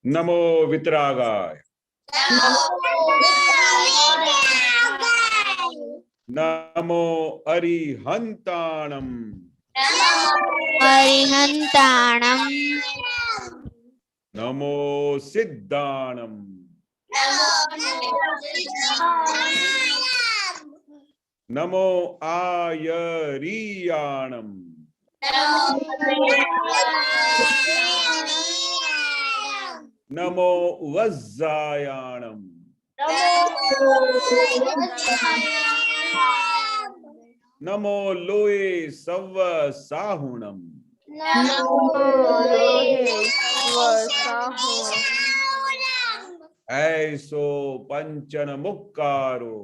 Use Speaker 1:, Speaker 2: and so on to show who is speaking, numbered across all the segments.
Speaker 1: नमो वितरागाय, नमो अरिहंताणम,
Speaker 2: अरिहंताणम,
Speaker 1: नमो सिद्धाणम, नमो आयरीयाणम, नमो वज्जायाणम, नमो लोए सव्व साहुणम, ऐसो पंचन मुक्कारो,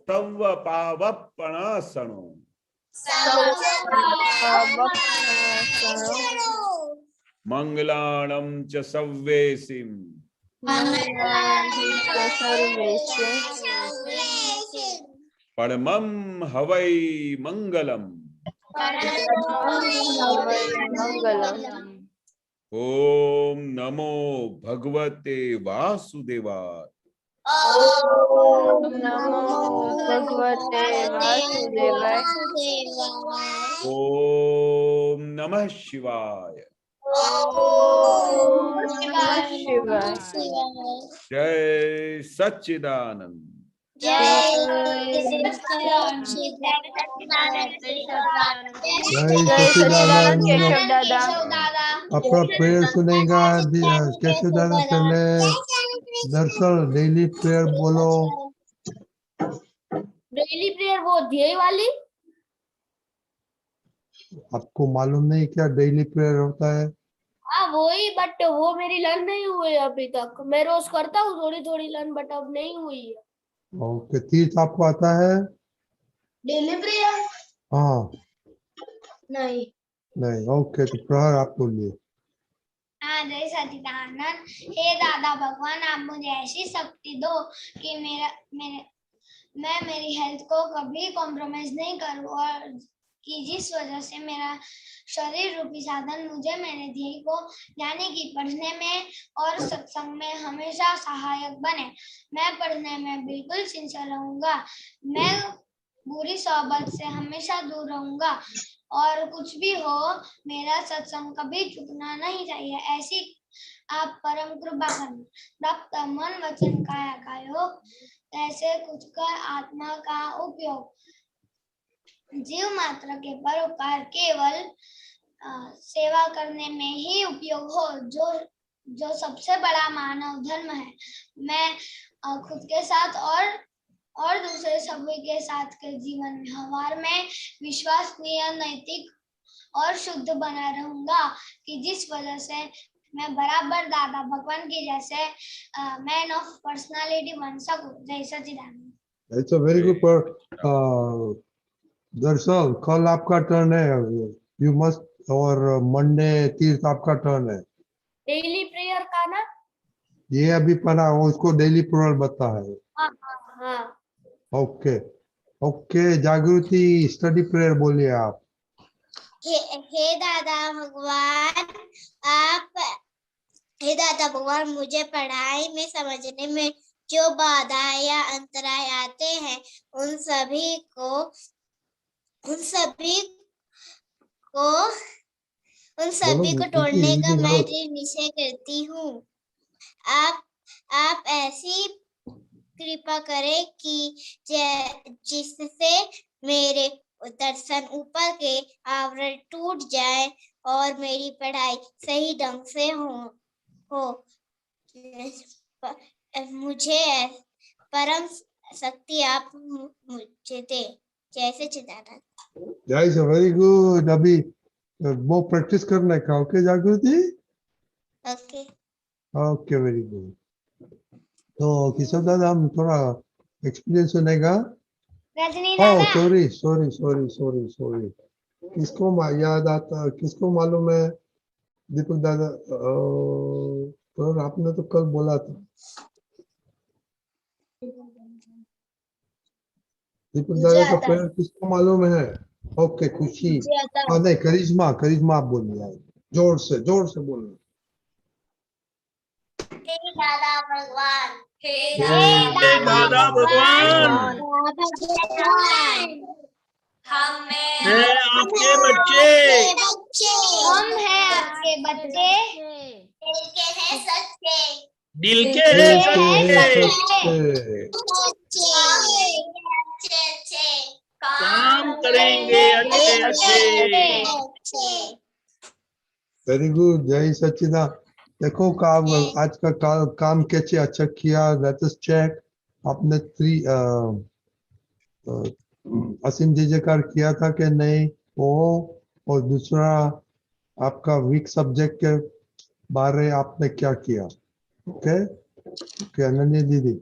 Speaker 1: तव्व पावप्पणासनो, मंगलाणं च सव्वेसिं, परमं हवै मंगलम। ओम नमो भगवते वासुदेवाय। ओम नमः शिवाय। जय सच्चिदानंद।
Speaker 3: अपना प्रेयर सुनेगा केशव दादा। पहले दरअसल डेली प्रेयर बोलो।
Speaker 4: डेली प्रेयर वो ध्येय वाली?
Speaker 3: आपको मालूम नहीं क्या डेली प्रेयर होता है?
Speaker 4: हाँ वही, बट वो मेरी लर्न नहीं हुई अभी तक। मैं रोज करता हूँ थोड़ी थोड़ी लर्न, बट अब नहीं हुई है।
Speaker 3: ओके, तीर्थ आपको आता है?
Speaker 4: Daily prayer?
Speaker 3: हाँ
Speaker 4: नहीं।
Speaker 3: नहीं, ओके, तो प्रहर आप बोलिए।
Speaker 5: हाँ, जय सच्चिदानंद। हे दादा भगवान, आप मुझे ऐसी शक्ति दो कि मैं मेरी हेल्थ को कभी कॉम्प्रोमाइज नहीं करूँ, और कि जिस वजह से मेरा शरीर रूपी साधन मुझे मेरे ध्येय को यानी कि पढ़ने में और सत्संग में हमेशा सहायक बने। मैं पढ़ने में बिल्कुल सिंसियर रहूंगा। मैं बुरी सोबत से हमेशा दूर रहूंगा, और कुछ भी हो मेरा सत्संग कभी चुकना नहीं चाहिए। ऐसी आप परम कृपा करना। रक्त मन वचन काया कायोग, ऐसे कुछ कर आत्मा का उपयोग। जीव मात्र के परोपकार केवल सेवा करने में ही उपयोग हो, जो सबसे बड़ा मानव धर्म है। मैं खुद के साथ और दूसरे सभी के साथ के जीवन व्यवहार में विश्वसनीय, नैतिक और शुद्ध बना रहूंगा, कि जिस वजह से मैं बराबर दादा भगवान की जैसे मैन ऑफ पर्सनालिटी बन सकूं। जय Sachchidanand.
Speaker 3: It's a very good. पर दरअसल कल आपका टर्न है, यू मस्ट, और मंडे तीर्थ आपका टर्न है।
Speaker 4: डेली प्रेयर का ना?
Speaker 3: ये अभी पढ़ा, उसको डेली प्रेयर बता है।
Speaker 4: हाँ हाँ।
Speaker 3: ओके ओके, जागृति स्टडी प्रेयर बोलिए आप।
Speaker 5: हे दादा भगवान, मुझे पढ़ाई में समझने में जो बाधा या अंतराय आते हैं, उन सभी को तोड़ने का मैं दृढ़ निश्चय करती हूँ। आप ऐसी कृपा करें कि जिससे मेरे दर्शन ऊपर के आवरण टूट जाए और मेरी पढ़ाई सही ढंग से हो। मुझे परम शक्ति आप मुझे दे। जैसे चिदानंद।
Speaker 3: जय, वेरी गुड। अभी वो प्रैक्टिस करने का। ओके जागृति।
Speaker 5: Okay
Speaker 3: okay, very good. तो किशोर दादा, हम थोड़ा एक्सपीरियंस सुनेगा।
Speaker 5: रजनी
Speaker 3: ओह
Speaker 5: दादा,
Speaker 3: sorry sorry sorry sorry sorry, किसको याद आता, किसको मालूम है? दीपक दादा, पर आपने तो कल बोला था। दीपक दादा का प्रेयर किसको मालूम है? ओके खुशी।
Speaker 4: सुजाता।
Speaker 3: हाँ नहीं, करिश्मा, करिश्मा आप बोलिए, जोर से बोलना।
Speaker 5: हे दादा भगवान, हे
Speaker 3: जय
Speaker 5: दादा
Speaker 1: भगवान,
Speaker 5: हम
Speaker 1: है आपके बच्चे,
Speaker 5: हम हैं आपके बच्चे, दिल के हैं सच्चे,
Speaker 1: दिल के
Speaker 3: दिल
Speaker 1: हैं
Speaker 3: के हैं
Speaker 1: सच्चे,
Speaker 3: सच्चे,
Speaker 5: अच्छे अच्छे
Speaker 1: काम करेंगे अच्छे अच्छे।
Speaker 3: वेरी गुड, जय सच्चिदानंद। देखो काम, आज का काम कैसे अच्छा किया, लेट अस चेक। आपने असीम जय जयकार किया था कि नहीं वो, और दूसरा आपका वीक सब्जेक्ट के बारे आपने क्या किया? ओके ओके, अनन्या दीदी।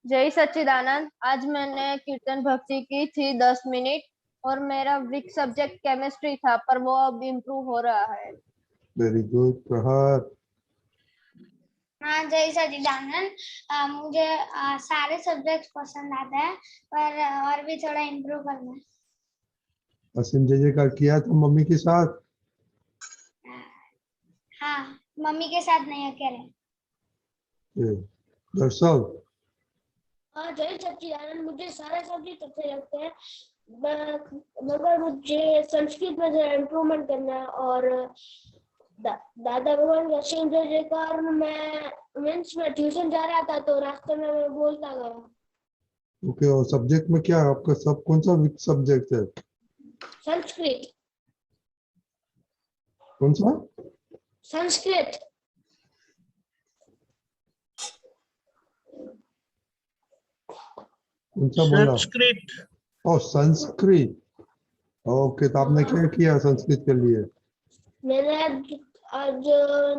Speaker 2: जय सच्चिदानंद। आज मैंने कीर्तन भक्ति की थी 10 मिनट, और मेरा वीक सब्जेक्ट केमिस्ट्री था, पर वो अब इम्प्रूव हो रहा है।
Speaker 3: वेरी गुड प्रहार।
Speaker 5: हाँ जय सच्चिदानंद। मुझे सारे सब्जेक्ट पसंद आते हैं, पर और भी थोड़ा इम्प्रूव करना है।
Speaker 3: असीम जय जयकार किया था मम्मी के साथ?
Speaker 5: हाँ, मम्मी के साथ नहीं, अकेले।
Speaker 3: दर्शक,
Speaker 4: हाँ जय सच्चिदानंद, मुझे सारे सब्जेक्ट अच्छे लगते हैं, मगर मुझे संस्कृत में जरा इम्प्रूवमेंट करना है। और दादा भगवान का असीम जय जयकार में मीन्स मैं ट्यूशन जा रहा था तो रास्ते में मैं बोलता गया।
Speaker 3: ओके, और सब्जेक्ट में क्या आपका सब कौन सा वीक सब्जेक्ट है?
Speaker 4: संस्कृत।
Speaker 3: कौन सा?
Speaker 4: संस्कृत।
Speaker 3: कौन सा बोला?
Speaker 1: संस्कृत।
Speaker 3: ओ संस्कृत। ओके, तो आपने क्या किया संस्कृत के लिए?
Speaker 4: मैंने आज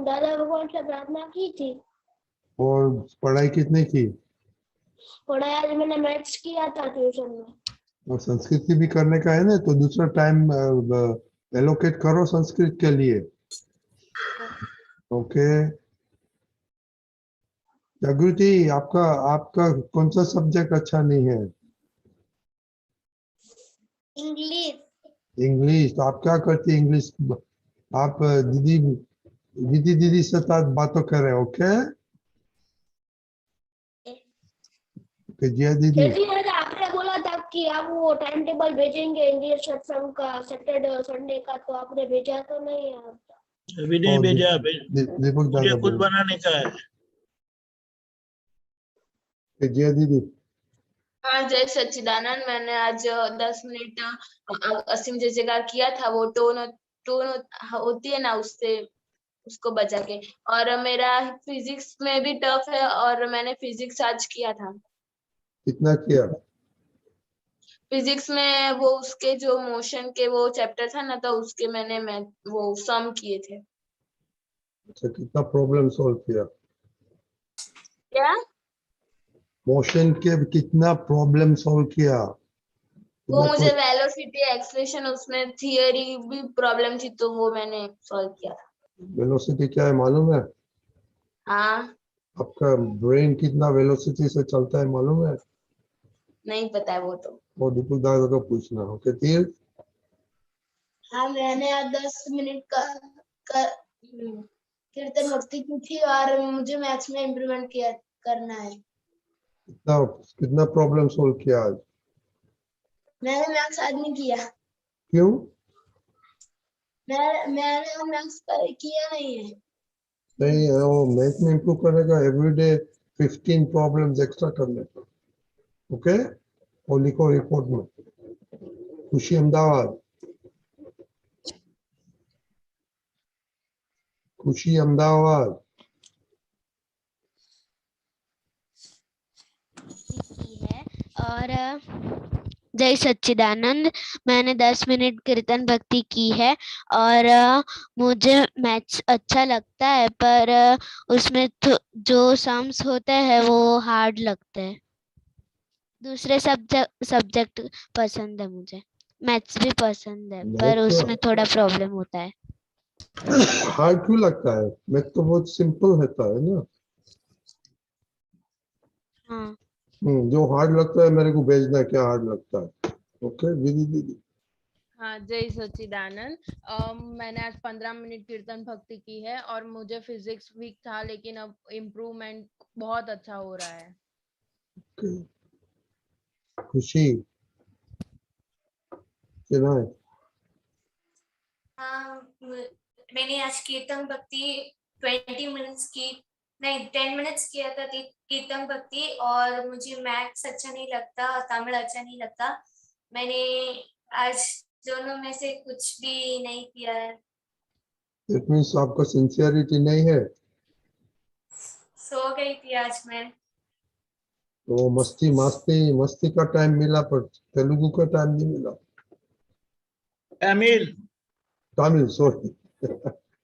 Speaker 4: दादा भगवान से प्रार्थना की थी।
Speaker 3: और पढ़ाई कितने की?
Speaker 4: पढ़ाई आज मैंने मैथ्स किया था ट्यूशन में।
Speaker 3: और संस्कृत की भी करने का है ना, तो दूसरा टाइम एलोकेट करो संस्कृत के लिए। ओके। जागृति, आपका आपका कौन सा सब्जेक्ट अच्छा नहीं है?
Speaker 5: इंग्लिश।
Speaker 3: इंग्लिश। तो आप क्या करती है इंग्लिश? आप दीदी दीदी दीदी से साथ बातों करें। ओके ओके, जिया दीदी।
Speaker 4: लेकिन आज आपने बोला था कि आप वो टाइम टेबल भेजेंगे इंग्लिश सत्संग का सैटरडे और संडे का, तो आपने भेजा तो नहीं है?
Speaker 1: अभी नहीं भेजा,
Speaker 3: दीपक
Speaker 1: मुझे
Speaker 3: दादा
Speaker 1: खुद
Speaker 3: बोल।
Speaker 1: बनाने का है।
Speaker 3: जिया दीदी।
Speaker 2: हाँ जय सच्चिदानंद। मैंने आज 10 मिनट असीम जय जयकार किया था, वो टोन टोन होती है ना, उससे उसको बचा के। और मेरा फिजिक्स में भी टफ है, और मैंने फिजिक्स आज किया था।
Speaker 3: कितना किया?
Speaker 2: फिजिक्स में वो उसके जो मोशन के वो चैप्टर था ना, तो उसके मैं वो सम किए थे।
Speaker 3: अच्छा, कितना प्रॉब्लम सॉल्व किया?
Speaker 2: क्या?
Speaker 3: मोशन के कितना प्रॉब्लम सॉल्व किया?
Speaker 2: वो
Speaker 3: कितना
Speaker 2: मुझे वेलोसिटी एक्सप्रेशन, उसमें थियरी भी प्रॉब्लम थी, तो वो मैंने सॉल्व किया था।
Speaker 3: वेलोसिटी क्या है मालूम है?
Speaker 2: हाँ
Speaker 3: आपका ब्रेन कितना वेलोसिटी से चलता है मालूम है?
Speaker 2: नहीं पता है वो तो।
Speaker 3: वो दीपक दादा को पूछना। ओके तीर।
Speaker 4: हाँ मैंने आज 10 मिनट का कीर्तन भक्ति की थी, और मुझे मैथ्स में इम्प्रूवमेंट किया करना है।
Speaker 3: कितना कितना प्रॉब्लम सॉल्व किया आज?
Speaker 4: मैंने मैथ्स आज नहीं किया।
Speaker 3: क्यों?
Speaker 4: मैंने मैथ्स किया नहीं है।
Speaker 3: नहीं, वो मैथ में इम्प्रूव करने का एवरीडे 15 प्रॉब्लम्स एक्स्ट्रा करने का। ओके, और लिखो रिपोर्ट में। खुशी अहमदाबाद। खुशी अहमदाबाद।
Speaker 6: की है। और जय सच्चिदानंद। मैंने 10 मिनट कीर्तन भक्ति की है, और मुझे मैथ्स अच्छा लगता है, पर उसमें जो सम्स होते हैं वो हार्ड लगते हैं। दूसरे सब्जेक्ट पसंद है मुझे, मैथ्स भी पसंद है, पर
Speaker 3: मैथ
Speaker 6: उसमें थोड़ा प्रॉब्लम होता है।
Speaker 3: हार्ड क्यों लगता है? मैथ तो बहुत सिंपल होता है ना।
Speaker 6: हाँ
Speaker 3: जो हार्ड लगता है मेरे को भेजना, क्या हार्ड लगता है। ओके दीदी दीदी।
Speaker 2: हाँ, जय सच्चिदानंद। मैंने आज 15 मिनट कीर्तन भक्ति की है और मुझे फिजिक्स वीक था, लेकिन अब इम्प्रूवमेंट बहुत अच्छा हो रहा है।
Speaker 3: Okay. खुशी सुनाए।
Speaker 7: मैंने आज कीर्तन भक्ति 20 मिनट्स की नहीं 10 मिनट्स किया था कीर्तन भक्ति, और मुझे मैथ्स अच्छा नहीं लगता और तमिल अच्छा नहीं लगता। मैंने आज दोनों में से कुछ भी नहीं किया है।
Speaker 3: इट मीन्स आपका सिंसियरिटी नहीं है,
Speaker 7: सो गई थी आज मैं।
Speaker 3: तो मस्ती मस्ती मस्ती का टाइम मिला पर तेलुगु का टाइम नहीं मिला।
Speaker 1: तमिल
Speaker 3: तमिल सॉरी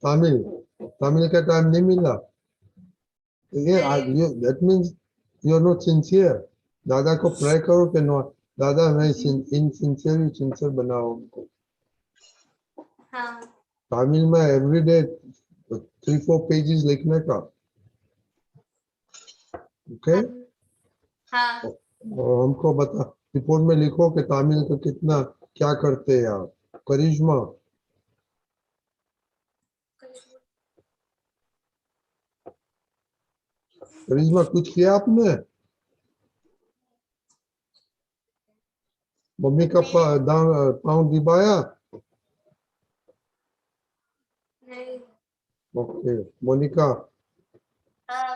Speaker 3: तमिल तमिल का टाइम नहीं मिला। ये that means you are not sincere. दादा को प्रे करो कि नो दादा मैं सिंसियर बनाओ हमको।
Speaker 7: हाँ
Speaker 3: तमिल में एवरीडे 3-4 पेजेस लिखने का। ओके
Speaker 7: हाँ
Speaker 3: और हमको बता रिपोर्ट में लिखो कि तमिल का कितना क्या करते हैं आप। करिश्मा करिश्मा कुछ किया आपने? मम्मी का पाँव दबाया?
Speaker 7: नहीं।
Speaker 3: ओके मोनिका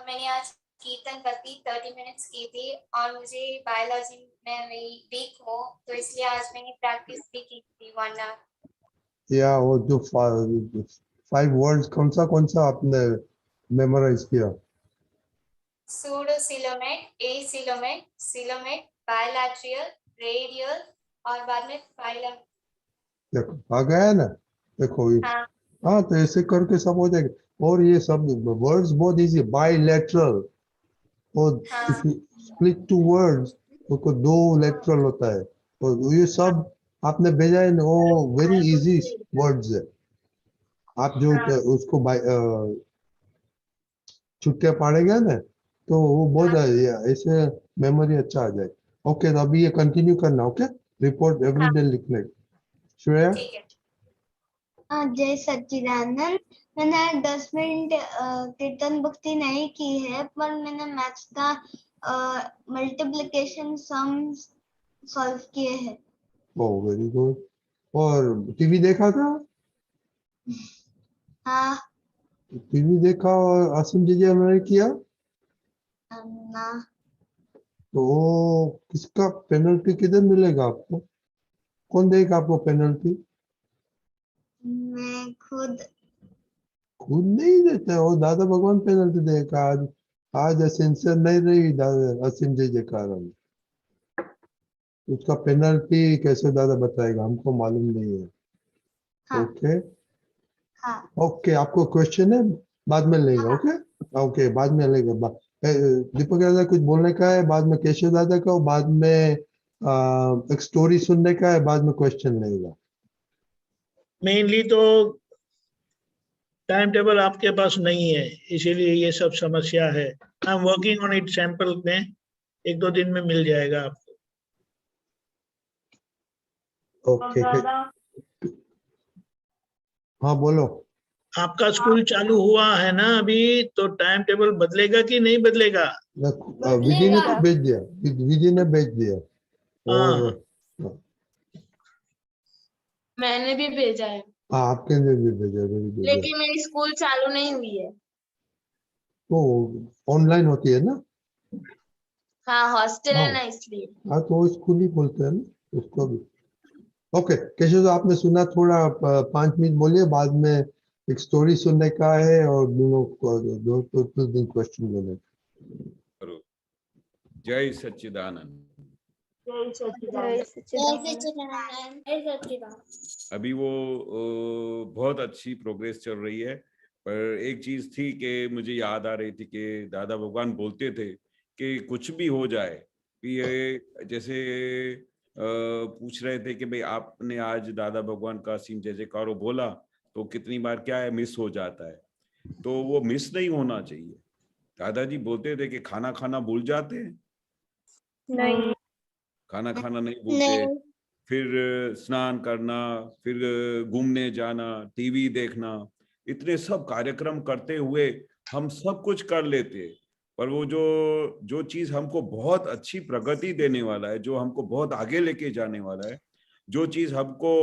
Speaker 7: मैंने आज कीर्तन भक्ति 30 मिनट्स की थी और मुझे बायोलॉजी में वीक हूँ, तो इसलिए आज मैंने प्रैक्टिस भी की थी 1 आवर।
Speaker 3: या वो जो 5 वर्ड्स कौन सा आपने मेमोराइज किया?
Speaker 7: Pseudocoelomate, acoelomate, coelomate, bilateral, radial और बाद में फाइलम।
Speaker 3: देखो आ गया ना, देखो ये
Speaker 7: हाँ
Speaker 3: हाँ तो ऐसे करके सब हो जाएगा। और ये सब वर्ड्स बहुत इजी है। बाइलेटरल और
Speaker 7: हाँ
Speaker 3: इफ यू स्प्लिट 2 वर्ड्स तो 2 लेटरल होता है। और ये सब आपने भेजा है ना, वो वेरी इजी वर्ड्स है। आप जो
Speaker 7: हाँ
Speaker 3: उसको छुट के पढ़ेगा ना तो वो बहुत ऐसे मेमोरी अच्छा आ जाए। ओके तो अभी ये कंटिन्यू करना। ओके रिपोर्ट
Speaker 7: हाँ
Speaker 3: एवरीडे लिखने। श्रेया
Speaker 7: ठीक है।
Speaker 5: जय सच्चिदानंद। मैंने आज 10 मिनट कीर्तन भक्ति नहीं की है, पर मैंने मैथ्स का मल्टीप्लिकेशन सम सॉल्व किए हैं।
Speaker 3: Oh very good. और टीवी देखा था?
Speaker 5: हाँ
Speaker 3: टीवी देखा और आसिम जी हमने किया
Speaker 5: ना
Speaker 3: तो किसका पेनल्टी किधर मिलेगा आपको? कौन देगा आपको पेनल्टी?
Speaker 5: मैं
Speaker 3: खुद नहीं देते हो, दादा भगवान पेनल्टी देगा। आज आज सिंसियर नहीं रही दादा असीम जी के कारण। उसका पेनल्टी कैसे दादा बताएगा, हमको मालूम नहीं है।
Speaker 5: हाँ
Speaker 3: ओके
Speaker 5: हाँ
Speaker 3: ओके आपको क्वेश्चन है बाद में लेगा। ओके ओके बाद में लेगा। दीपक दादा कुछ बोलने का है, बाद में केशव दादा का, और बाद में एक स्टोरी सुनने का है, बाद में क्वेश्चन लेगा।
Speaker 1: मेनली तो टाइम टेबल आपके पास नहीं है, इसीलिए ये सब समस्या है। I am working on it, sample में 1-2 दिन में मिल जाएगा आपको।
Speaker 3: ओके हाँ बोलो।
Speaker 1: आपका स्कूल चालू हुआ है ना अभी, तो टाइम टेबल बदलेगा कि नहीं बदलेगा?
Speaker 3: विधि ने तो भेज दिया, विधि ने भेज दिया। और
Speaker 1: हाँ
Speaker 2: मैंने भी भेजा है,
Speaker 3: हाँ आपके लिए भी भेजा, very good, yeah।
Speaker 2: लेकिन मेरी स्कूल चालू नहीं हुई है।
Speaker 3: तो ऑनलाइन होती है ना?
Speaker 2: हाँ, हॉस्टल
Speaker 3: हाँ
Speaker 2: है ना, इसलिए।
Speaker 3: हाँ तो वो स्कूल ही बोलते हैं ना उसको भी। ओके केशव आपने सुना, थोड़ा 5 मिनट बोलिए, बाद में एक स्टोरी सुनने का है और दोनों को 2-3 क्वेश्चन लेने।
Speaker 8: करो। जय सच्चिदानंद।
Speaker 2: जय
Speaker 5: जय
Speaker 2: सच्चिदानंद।
Speaker 5: सच्चिदानंद।
Speaker 4: जय सच्चिदानंद।
Speaker 8: अभी वो बहुत अच्छी प्रोग्रेस चल रही है, पर एक चीज थी कि मुझे याद आ रही थी कि दादा भगवान बोलते थे कि कुछ भी हो जाए, कि ये जैसे पूछ रहे थे कि भाई आपने आज दादा भगवान का असीम जय जयकारो बोला तो कितनी बार क्या है मिस हो जाता है, तो वो मिस नहीं होना चाहिए। दादाजी बोलते थे कि खाना खाना भूल जाते हैं,
Speaker 2: नहीं,
Speaker 8: खाना खाना नहीं भूलते, फिर स्नान करना, फिर घूमने जाना, टीवी देखना, इतने सब कार्यक्रम करते हुए हम सब कुछ कर लेते, पर वो जो चीज हमको बहुत अच्छी प्रगति देने वाला है, जो हमको बहुत आगे लेके जाने वाला है, जो चीज हमको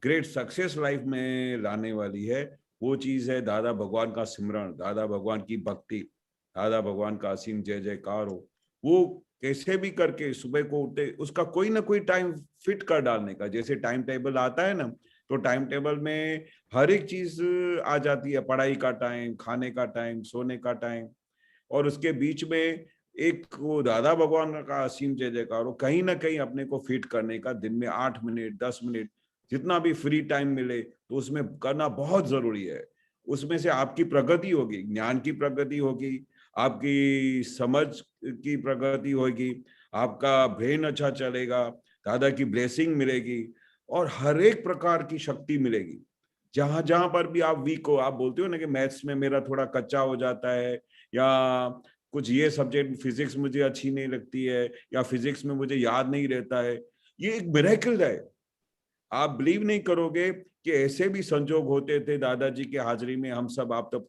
Speaker 8: ग्रेट सक्सेस लाइफ में लाने वाली है, वो चीज है दादा भगवान का सिमरन, दादा भगवान की भक्ति, दादा भगवान का असीम जय जयकार हो। वो कैसे भी करके सुबह को उठते, उसका कोई ना कोई टाइम फिट कर डालने का, जैसे टाइम टेबल आता है ना, तो टाइम टेबल में हर एक चीज आ जाती है, पढ़ाई का टाइम, खाने का टाइम, सोने का टाइम, और उसके बीच में एक वो दादा भगवान का असीम जय जयकार हो, कहीं ना कहीं अपने को फिट करने का, दिन में 8 मिनट 10 मिनट जितना भी फ्री टाइम मिले तो उसमें करना बहुत जरूरी है। उसमें से आपकी प्रगति होगी, ज्ञान की प्रगति होगी, आपकी समझ की प्रगति होगी, आपका ब्रेन अच्छा चलेगा, दादा की ब्लेसिंग मिलेगी और हर एक प्रकार की शक्ति मिलेगी। जहां जहां पर भी आप वीक हो, आप बोलते हो ना कि मैथ्स में मेरा थोड़ा कच्चा हो जाता है, या कुछ ये सब्जेक्ट फिजिक्स मुझे अच्छी नहीं लगती है, या फिजिक्स में मुझे याद नहीं रहता है, ये एक मिरेकल है। आप बिलीव नहीं करोगे कि ऐसे भी संजोग होते थे दादाजी के हाजिरी में, हम सब आप तब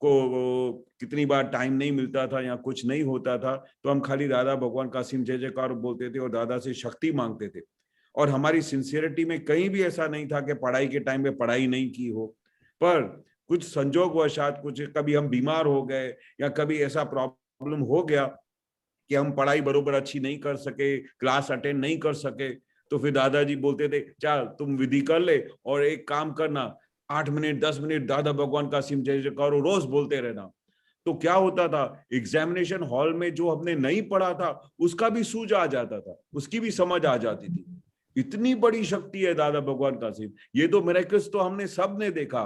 Speaker 8: को कितनी बार टाइम नहीं मिलता था या कुछ नहीं होता था, तो हम खाली दादा भगवान का असीम जय जयकार बोलते थे और दादा से शक्ति मांगते थे। और हमारी सिंसियरिटी में कहीं भी ऐसा नहीं था कि पढ़ाई के टाइम पे पढ़ाई नहीं की हो, पर कुछ संजोगवशात, कुछ कभी हम बीमार हो गए या कभी ऐसा प्रॉब्लम हो गया कि हम पढ़ाई बरोबर अच्छी नहीं कर सके, क्लास अटेंड नहीं कर सके, तो फिर दादाजी बोलते थे चल तुम विधि कर ले और एक काम करना, 8 मिनट 10 मिनट दादा भगवान का असीम जय जयकार रोज बोलते रहना। तो क्या होता था, एग्जामिनेशन हॉल में जो हमने नहीं पढ़ा था उसका भी सूझ आ जाता था, उसकी भी समझ आ जाती थी। इतनी बड़ी शक्ति है दादा भगवान का असीम। ये तो मिरेकल्स तो हमने सब ने देखा।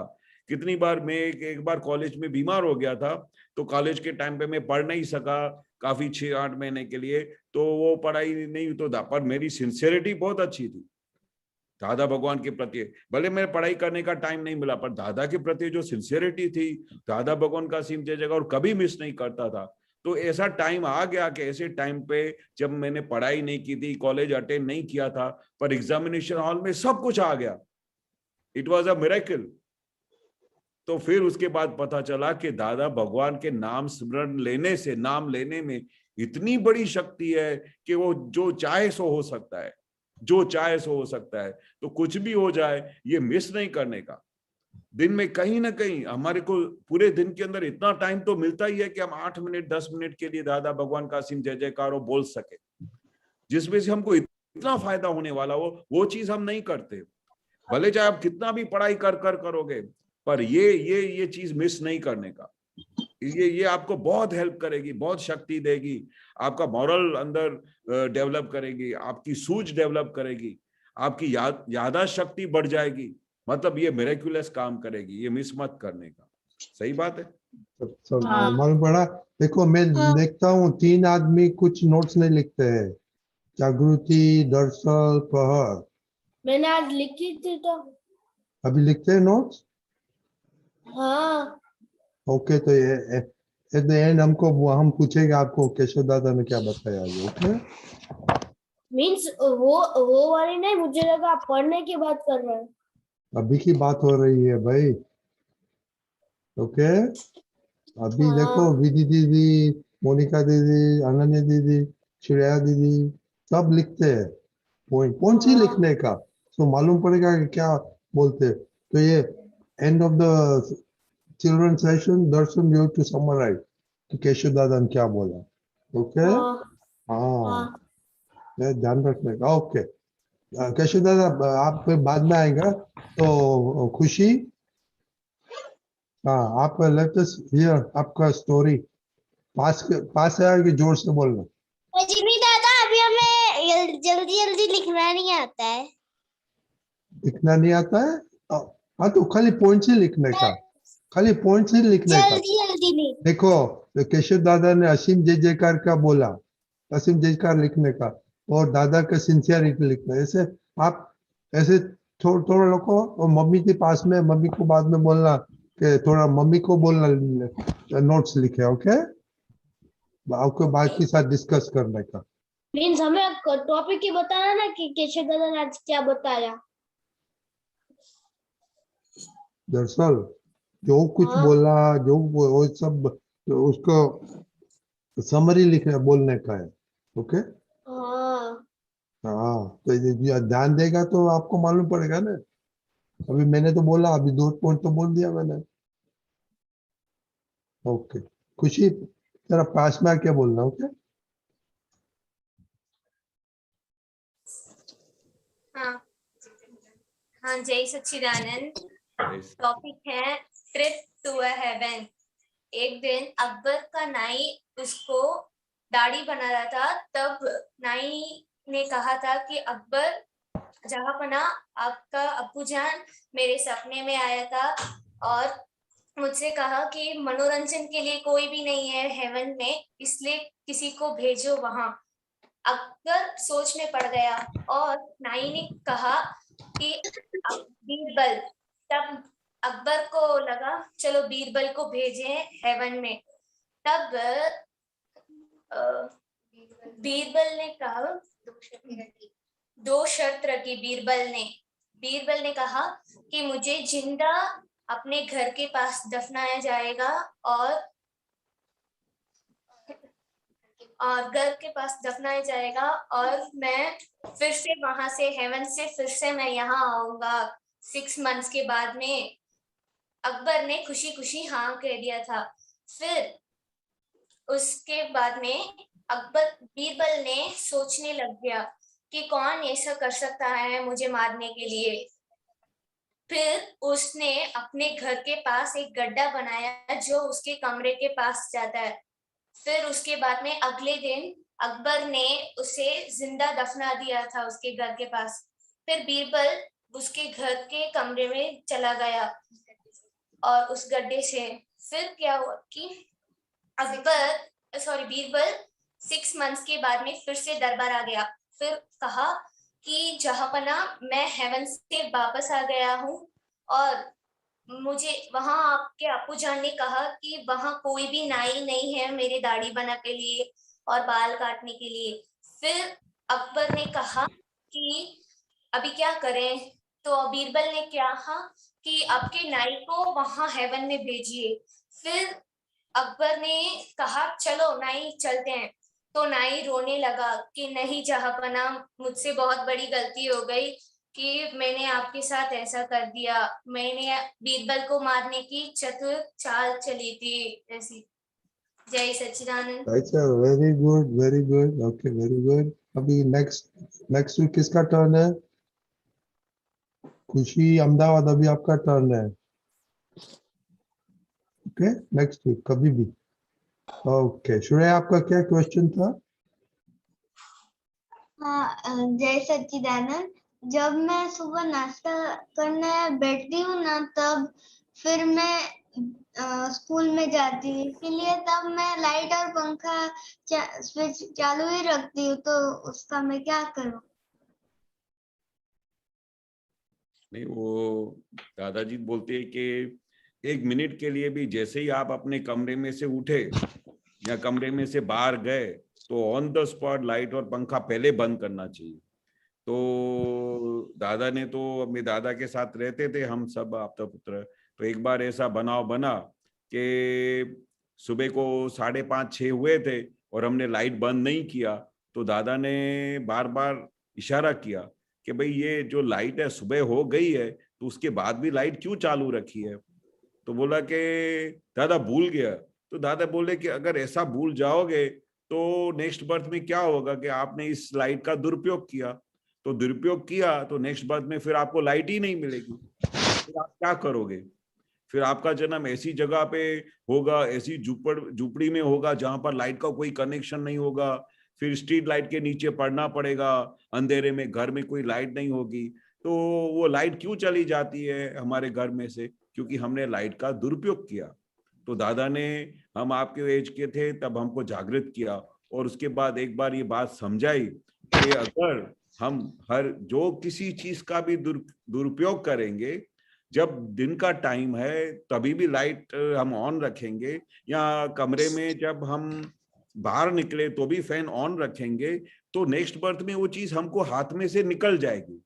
Speaker 8: कितनी बार मैं एक बार कॉलेज में बीमार हो गया था, तो कॉलेज के टाइम पे मैं पढ़ नहीं सका काफी 6-8 महीने के लिए, तो वो पढ़ाई नहीं तो था, पर मेरी सिंसियरिटी बहुत अच्छी थी दादा भगवान के प्रति। भले मैं पढ़ाई करने का टाइम नहीं मिला, पर दादा के प्रति जो सिंसियरिटी थी, दादा भगवान का असीम जय जयकार और कभी मिस नहीं करता था। तो ऐसा टाइम आ गया कि ऐसे टाइम पे जब मैंने पढ़ाई नहीं की थी, कॉलेज अटेंड नहीं किया था, पर एग्जामिनेशन हॉल में सब कुछ आ गया। It was a miracle. तो फिर उसके बाद पता चला कि दादा भगवान के नाम स्मरण लेने से, नाम लेने में इतनी बड़ी शक्ति है कि वो जो चाहे सो हो सकता है, जो चाहे सो हो सकता है। तो कुछ भी हो जाए, ये मिस नहीं करने का। दिन में कहीं ना कहीं हमारे को पूरे दिन के अंदर इतना टाइम तो मिलता ही है कि हम 8 मिनट 10 मिनट के लिए दादा भगवान का असीम जय जयकार बोल सके, जिसमें से हमको इतना फायदा होने वाला हो, वो चीज हम नहीं करते। भले चाहे आप कितना भी पढ़ाई करोगे, पर ये चीज मिस नहीं करने का। ये आपको बहुत हेल्प करेगी, बहुत शक्ति देगी, आपका मॉरल अंदर डेवलप करेगी, आपकी सूझ डेवलप करेगी, आपकी याददाश्त शक्ति बढ़ जाएगी। मतलब ये मिरेकुलस काम करेगी, ये मिस मत करने का। सही बात है।
Speaker 3: सब मालूम पड़ा। देखो मैं देखता हूँ 3 आदमी कुछ नोट्स नहीं लिखते हैं, जागृति, दर्शन, प्रहर।
Speaker 4: मैंने आज लिखी थी। तो
Speaker 3: अभी लिखते हैं नोट्स?
Speaker 4: हाँ।
Speaker 3: ओके, तो ये एट द एंड हम पूछेंगे आपको केशव दादा ने क्या बताया। ओके,
Speaker 4: मीन्स वो वाली नहीं, मुझे लगा आप पढ़ने की बात कर रहे हैं।
Speaker 3: अभी की बात हो रही है भाई। ओके, अभी देखो विधि दीदी, मोनिका दीदी, अनन्या दीदी, श्रेया दीदी सब लिखते हैं पॉइंट। कौन सी लिखने का तो मालूम पड़ेगा कि क्या बोलते। तो ये end of the children session, Darshan you to summarise कि केशव दादा ने क्या बोला। ओके, हाँ, ये ध्यान रखने का। ओके केशव दादा, आप बाद में आएगा तो खुशी। हाँ, आप लेट अस हियर आपका स्टोरी। पास है कि जोर से बोलना।
Speaker 5: जिमी दादा, अभी हमें जल्दी जल्दी लिखना नहीं आता है।
Speaker 3: लिखना नहीं आता है? हाँ, तो खाली पॉइंट से लिखने का, खाली पॉइंट से लिखने का।
Speaker 5: जल्दी जल्दी नहीं।
Speaker 3: देखो केशव दादा ने असीम जय जयकार का बोला, असीम जय जयकार लिखने का, और दादा का सिंसियरिटी लिखना। ऐसे आप ऐसे थोड़ा लोगों और मम्मी के पास में, मम्मी को बाद में बोलना कि थोड़ा मम्मी को बोलना नोट्स लिखे। ओके, आपको बात के साथ डिस्कस करने का।
Speaker 4: मीन्स हमें टॉपिक ही बताना ना कि केशव दादा ने आज क्या बताया।
Speaker 3: दरअसल जो कुछ
Speaker 4: हाँ।
Speaker 3: बोला, जो वो सब उसको समरी लिखना बोलने का है। ओके।
Speaker 4: हाँ।
Speaker 3: हाँ, तो ये ध्यान देगा तो आपको मालूम पड़ेगा ना। अभी मैंने तो बोला, अभी 2 पॉइंट तो बोल दिया मैंने। ओके। खुशी तेरा पास में क्या बोलना। ओके।
Speaker 7: हाँ हाँ, जय सच्चिदानंद।
Speaker 8: Yes.
Speaker 7: टॉपिक है ट्रिप टू अ हेवन। एक दिन अकबर का नाई उसको दाढ़ी बना रहा था, तब नाई ने कहा था कि अकबर जहांपना, आपका अब्बू जान मेरे सपने में आया था और मुझसे कहा कि मनोरंजन के लिए कोई भी नहीं है हेवन में, इसलिए किसी को भेजो वहां। अकबर सोच में पड़ गया और नाई ने कहा कि बीरबल। तब अकबर को लगा चलो बीरबल को भेजें हेवन में। तब बीरबल ने कहा, दो शर्त रखी बीरबल ने कहा कि मुझे जिंदा अपने घर के पास दफनाया जाएगा और घर के पास दफनाया जाएगा और मैं फिर से वहां से हेवन से फिर से मैं यहाँ आऊंगा 6 मंथ्स के बाद में। अकबर ने खुशी खुशी हाँ कह दिया था। फिर उसके बाद में बीरबल ने सोचने लग गया कि कौन ऐसा कर सकता है मुझे मारने के लिए। फिर उसने अपने घर के पास एक गड्ढा बनाया जो उसके कमरे के पास जाता है। फिर उसके बाद में अगले दिन अकबर ने उसे जिंदा दफना दिया था उसके घर के पास। फिर बीरबल उसके घर के कमरे में चला गया और उस गड्ढे से फिर क्या हुआ कि बीरबल 6 मंथ्स के बाद में फिर से दरबार आ गया। फिर कहा कि जहांपना मैं हेवन से वापस आ गया हूँ और मुझे वहां आपके अप्पू जान ने कहा कि वहां कोई भी नाई नहीं है मेरे दाढ़ी बना के लिए और बाल काटने के लिए। फिर अकबर ने कहा कि अभी क्या करें, तो बीरबल ने कहा कि आपके नाई को वहां हेवन में भेजिए। फिर अकबर ने कहा चलो नाई चलते हैं। तो नाई रोने लगा कि नहीं जहांपना, मुझसे बहुत बड़ी गलती हो गई कि मैंने आपके साथ ऐसा कर दिया। मैंने बीरबल को मारने की चतुर चाल चली थी ऐसी। जय सच्चिदानंद।
Speaker 3: अच्छा, very good, very good. Okay, very good. अभी नेक्स्ट वीक किसका टर्न है? खुशी अहमदाबाद, अभी आपका टर्न है। ओके, नेक्स्ट वीक कभी भी। ओके, श्रेया आपका क्या क्वेश्चन था?
Speaker 5: हाँ, जय सच्चिदानंद। जब मैं सुबह नाश्ता करने बैठती हूँ ना, तब फिर मैं स्कूल में जाती हूँ, इसीलिए तब मैं लाइट और पंखा स्विच चालू ही रखती हूँ, तो उसका मैं क्या करूँ?
Speaker 8: नहीं, वो दादाजी बोलते हैं कि 1 मिनट के लिए भी जैसे ही आप अपने कमरे में से उठे या कमरे में से बाहर गए तो ऑन द स्पॉट लाइट और पंखा पहले बंद करना चाहिए। तो दादा ने तो अपने दादा के साथ रहते थे हम सब आपका पुत्र, तो एक बार ऐसा बनाव बना कि सुबह को 5:30-6 हुए थे और हमने लाइट बंद नहीं किया, तो दादा ने बार बार इशारा किया कि भाई ये जो लाइट है सुबह हो गई है तो उसके बाद भी लाइट क्यों चालू रखी है। तो बोला कि दादा भूल गया। तो दादा बोले कि अगर ऐसा भूल जाओगे तो नेक्स्ट बर्थ में क्या होगा कि आपने इस लाइट का दुरुपयोग किया, तो दुरुपयोग किया तो नेक्स्ट बर्थ में फिर आपको लाइट ही नहीं मिलेगी, फिर आप क्या करोगे? फिर आपका जन्म ऐसी जगह पे होगा, ऐसी झुपड़ी में होगा जहां पर लाइट का कोई कनेक्शन नहीं होगा, फिर स्ट्रीट लाइट के नीचे पड़ना पड़ेगा, अंधेरे में घर में कोई लाइट नहीं होगी। तो वो लाइट क्यों चली जाती है हमारे घर में से? क्योंकि हमने लाइट का दुरुपयोग किया। तो दादा ने, हम आपके एज के थे तब हमको जागृत किया और उसके बाद एक बार ये बात समझाई कि अगर हम जो किसी चीज का भी दुरुपयोग करेंगे, जब दिन का टाइम है तभी भी लाइट हम ऑन रखेंगे, या कमरे में जब हम बाहर निकले तो भी फैन ऑन रखेंगे, तो नेक्स्ट बर्थ में वो चीज हमको हाथ में से निकल जाएगी।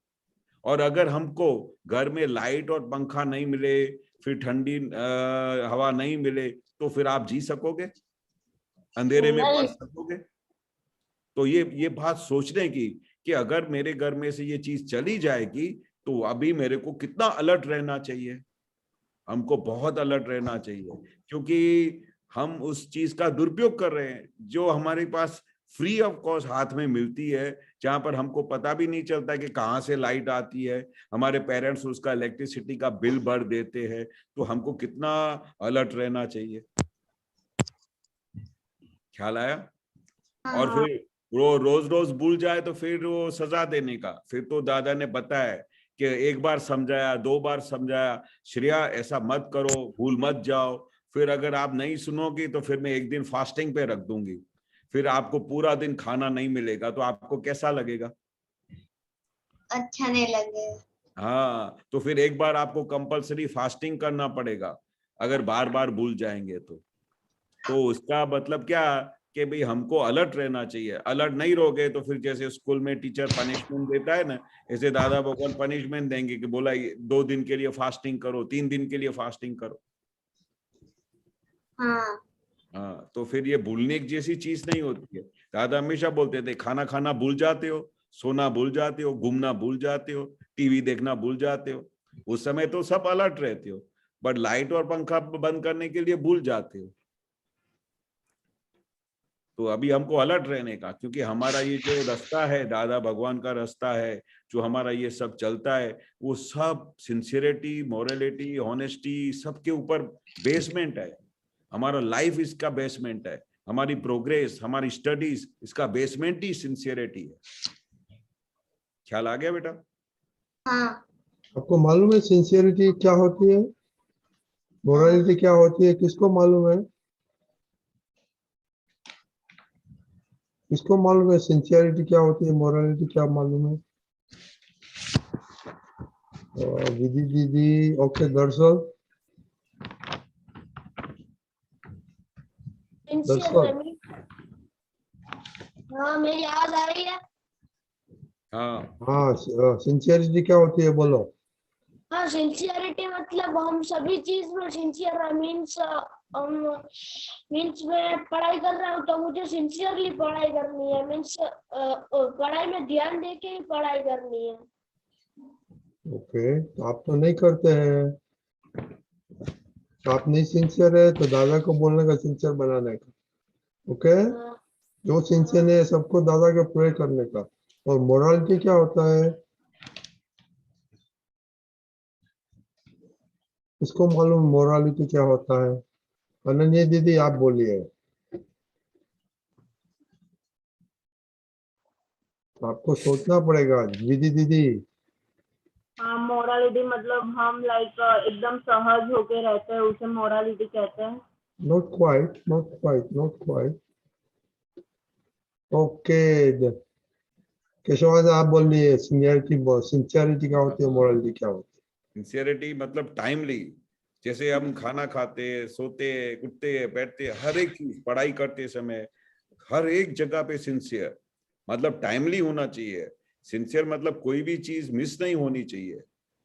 Speaker 8: और अगर हमको घर में लाइट और पंखा नहीं मिले, फिर ठंडी हवा नहीं मिले, तो फिर आप जी सकोगे? अंधेरे में पड़ सकोगे? तो ये बात सोचने की कि अगर मेरे घर में से ये चीज चली जाएगी तो अभी मेरे को कितना अलर्ट रहना चाहिए। हमको बहुत अलर्ट रहना चाहिए, क्योंकि हम उस चीज का दुरुपयोग कर रहे हैं जो हमारे पास फ्री ऑफ कॉस्ट हाथ में मिलती है, जहां पर हमको पता भी नहीं चलता कि कहाँ से लाइट आती है। हमारे पेरेंट्स उसका इलेक्ट्रिसिटी का बिल भर देते हैं, तो हमको कितना अलर्ट रहना चाहिए। ख्याल आया? और फिर वो रोज रोज भूल जाए तो फिर वो सजा देने का। फिर तो दादा ने बताया कि एक बार समझाया, 2 बार समझाया, श्रेया ऐसा मत करो, भूल मत जाओ। फिर अगर आप नहीं सुनोगी तो फिर मैं एक दिन फास्टिंग पे रख दूंगी, फिर आपको पूरा दिन खाना नहीं मिलेगा, तो आपको कैसा लगेगा?
Speaker 5: अच्छा नहीं लगेगा।
Speaker 8: हाँ, तो फिर एक बार आपको कंपलसरी फास्टिंग करना पड़ेगा अगर बार बार भूल जाएंगे तो उसका मतलब क्या कि भाई हमको अलर्ट रहना चाहिए। अलर्ट नहीं रहोगे तो फिर जैसे स्कूल में टीचर पनिशमेंट देता है ना, ऐसे दादा भगवान पनिशमेंट देंगे कि बोला 2 दिन के लिए फास्टिंग करो, 3 दिन के लिए फास्टिंग करो। हाँ, तो फिर ये भूलने की जैसी चीज नहीं होती है। दादा हमेशा बोलते थे खाना खाना भूल जाते हो, सोना भूल जाते हो, घूमना भूल जाते हो, टीवी देखना भूल जाते हो। उस समय तो सब अलर्ट रहते हो, बट लाइट और पंखा बंद करने के लिए भूल जाते हो। तो अभी हमको अलर्ट रहने का, क्योंकि हमारा ये जो रास्ता है, दादा भगवान का रास्ता है, जो हमारा ये सब चलता है, वो सब सिंसियरिटी, मोरलिटी, ऑनेस्टी सबके ऊपर बेसमेंट है। हमारा लाइफ इसका बेसमेंट है, हमारी प्रोग्रेस, हमारी स्टडीज, इसका बेसमेंट ही सिंसियरिटी है। ख्याल आ गया बेटा?
Speaker 5: हाँ।
Speaker 3: आपको मालूम है सिंसियरिटी क्या होती है, मोरालिटी क्या होती है? किसको मालूम है? किसको मालूम है सिंसियरिटी क्या होती है, मोरालिटी क्या मालूम है? विधि दीदी, ओके दर्शन,
Speaker 4: हाँ मेरी आवाज आ रही है?
Speaker 3: हाँ, सिंसियरिटी क्या होती है बोलो?
Speaker 4: हाँ, सिंसियरिटी मतलब हम सभी चीज में सिंसियर, मीन्स मैं पढ़ाई कर रहा हूँ तो मुझे सिंसियरली पढ़ाई करनी है, मीन्स पढ़ाई में ध्यान देके ही पढ़ाई करनी है।
Speaker 3: ओके, तो आप तो नहीं करते हैं, तो आप नहीं सिंसियर है, तो दादा को बोलने का सिंसियर बनाने का। ओके, जो सिंसियर है सबको दादा के प्रे करने का। और मोरालिटी क्या होता है? इसको मालूम मोरालिटी क्या होता है? अनन्या दीदी आप बोलिए। आपको सोचना पड़ेगा विधि दीदी।
Speaker 9: हाँ, मोरालिटी मतलब हम लाइक एकदम सहज होके रहते हैं, उसे मोरालिटी कहते हैं।
Speaker 3: Not quite, not quite, not quite. Okay, Keshav आप बोलिए सिंसियरिटी क्या होती है, मोरालिटी क्या होती है?
Speaker 8: सिंसियरिटी मतलब टाइमली, जैसे हम खाना खाते, सोते, उठते, बैठते, हर एक चीज, पढ़ाई करते समय, हर एक जगह पे सिंसियर मतलब टाइमली होना चाहिए। सिंसियर मतलब कोई भी चीज मिस नहीं होनी चाहिए,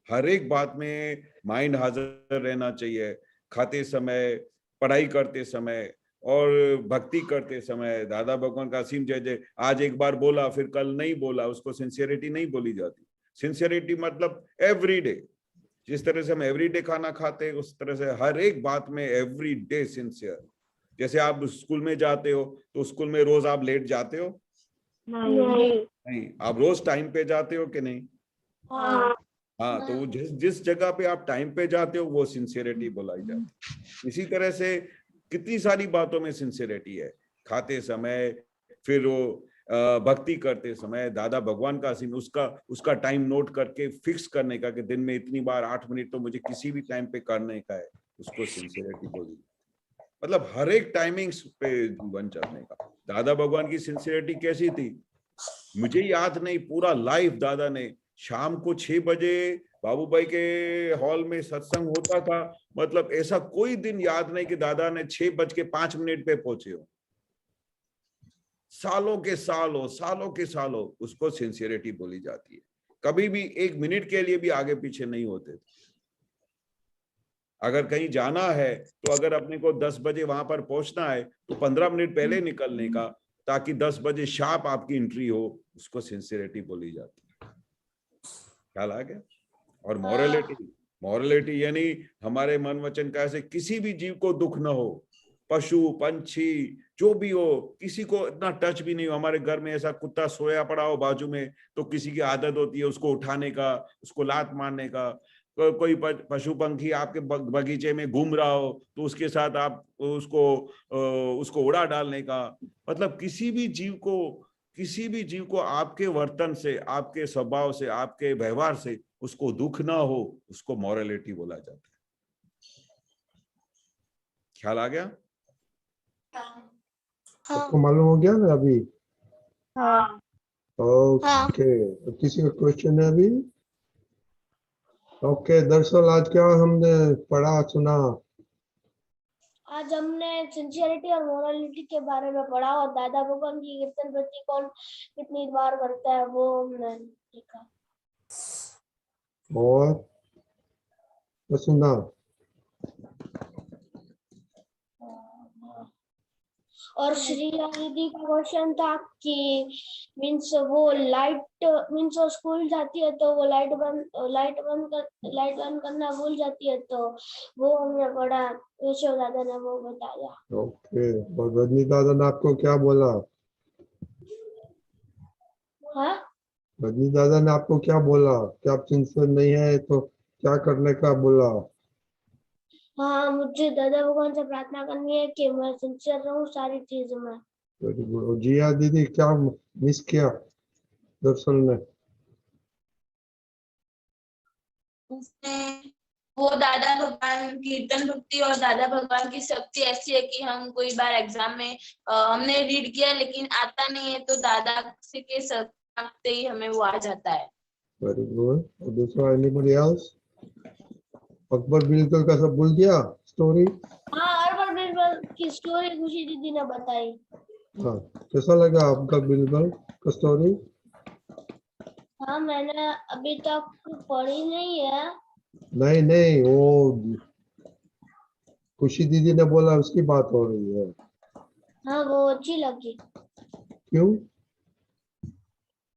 Speaker 8: हर एक बात में माइंड हाजिर रहना चाहिए। खाते समय, पढ़ाई करते समय और भक्ति करते समय। दादा भगवान का असीम जय जय। आज एक बार बोला फिर कल नहीं बोला, उसको सिंसियरिटी नहीं बोली जाती। सिंसियरिटी मतलब एवरीडे, जिस तरह से हम एवरीडे खाना खाते हैं उस तरह से हर एक बात में एवरीडे सिंसियर। जैसे आप स्कूल में जाते हो तो स्कूल में रोज आप लेट जाते हो? नहीं, आप रोज टाइम पे जाते हो कि नहीं? हाँ, तो जिस जगह पे आप टाइम पे जाते हो वो सिंसियरिटी बुलाई जाती है। इसी तरह से कितनी सारी बातों में सिंसियरिटी है। खाते समय, फिर वो भक्ति करते समय, दादा भगवान का सीन, उसका टाइम नोट करके फिक्स करने का कि दिन में इतनी बार 8 मिनट तो मुझे किसी भी टाइम पे करने का है, उसको सिंसियरिटी बोली। मतलब हर एक टाइमिंग्स पे जीवन चलने का। दादा भगवान की सिंसियरिटी कैसी थी मुझे याद नहीं, पूरा लाइफ दादा ने शाम को 6 बजे बाबू भाई के हॉल में सत्संग होता था। मतलब ऐसा कोई दिन याद नहीं कि दादा ने 6:05 पे पहुंचे हो। सालों के सालों उसको सिंसियरिटी बोली जाती है। कभी भी 1 मिनट के लिए भी आगे पीछे नहीं होते थे। अगर कहीं जाना है तो अगर अपने को 10 बजे वहां पर पहुंचना है तो 15 मिनट पहले निकलने का, ताकि 10 बजे शार्प आपकी एंट्री हो, उसको सिंसियरिटी बोली जाती है। ख्याल आ गया? और मॉरलिटी यानी हमारे मन वचन का ऐसे किसी भी जीव को दुख न हो, पशु पंछी जो भी हो, किसी को इतना टच भी नहीं हो। हमारे घर में ऐसा कुत्ता सोया पड़ा हो बाजू में तो किसी की आदत होती है उसको उठाने का, उसको लात मारने का। कोई पशु पंखी आपके बगीचे में घूम रहा हो तो उसके साथ आप उसको उड़ा डालने का। मतलब किसी भी जीव को आपके वर्तन से, आपके स्वभाव से, आपके व्यवहार से उसको दुख ना हो, उसको मॉरलिटी बोला जाता है। ख्याल आ गया?
Speaker 3: आपको मालूम हो गया ना अभी?
Speaker 4: हाँ।
Speaker 3: ओके, तो किसी का क्वेश्चन है अभी? ओके, दरअसल आज क्या हमने पढ़ा सुना?
Speaker 4: आज हमने सिंसियरिटी और मोरालिटी के बारे में पढ़ा और दादा भगवान की कीर्तन भक्ति कौन कितनी बार करता है वो हमने देखा।
Speaker 3: और तो सुना?
Speaker 4: और श्रीया दीदी का क्वेश्चन था कि मीन्स वो लाइट मीन्स वो स्कूल जाती है तो वो लाइट बंद करना भूल जाती है, तो वो हमने पढ़ा, केशव दादा ने वो बताया।
Speaker 3: ओके, और रजनी दादा ने आपको क्या बोला?
Speaker 4: हाँ,
Speaker 3: रजनी दादा ने आपको क्या बोला कि आप सिंसियर नहीं है तो क्या करने का बोला?
Speaker 4: हाँ, मुझे दादा भगवान से प्रार्थना करनी है कि मैं सिंसियर रहूं सारी चीजों में।
Speaker 3: Very good. जिया दीदी क्या मिस किया दर्शन में?
Speaker 2: वो दादा भगवान कीर्तन भक्ति और दादा भगवान की शक्ति ऐसी है कि हम कोई बार एग्जाम में हमने रीड किया लेकिन आता नहीं है तो दादा से के से ही हमें वो आ जाता है।
Speaker 3: Very good. और दूसरा एनीबॉडी एल्स? अकबर बिरबल का सब भूल गया स्टोरी?
Speaker 4: हाँ, अकबर बिरबल की स्टोरी खुशी दीदी ने बताई।
Speaker 3: हाँ, कैसा लगा आपका बिरबल का स्टोरी?
Speaker 4: हाँ, मैंने अभी तक पढ़ी नहीं है।
Speaker 3: नहीं, वो खुशी दीदी ने बोला उसकी बात हो रही है।
Speaker 4: हाँ, वो अच्छी लगी।
Speaker 3: क्यों?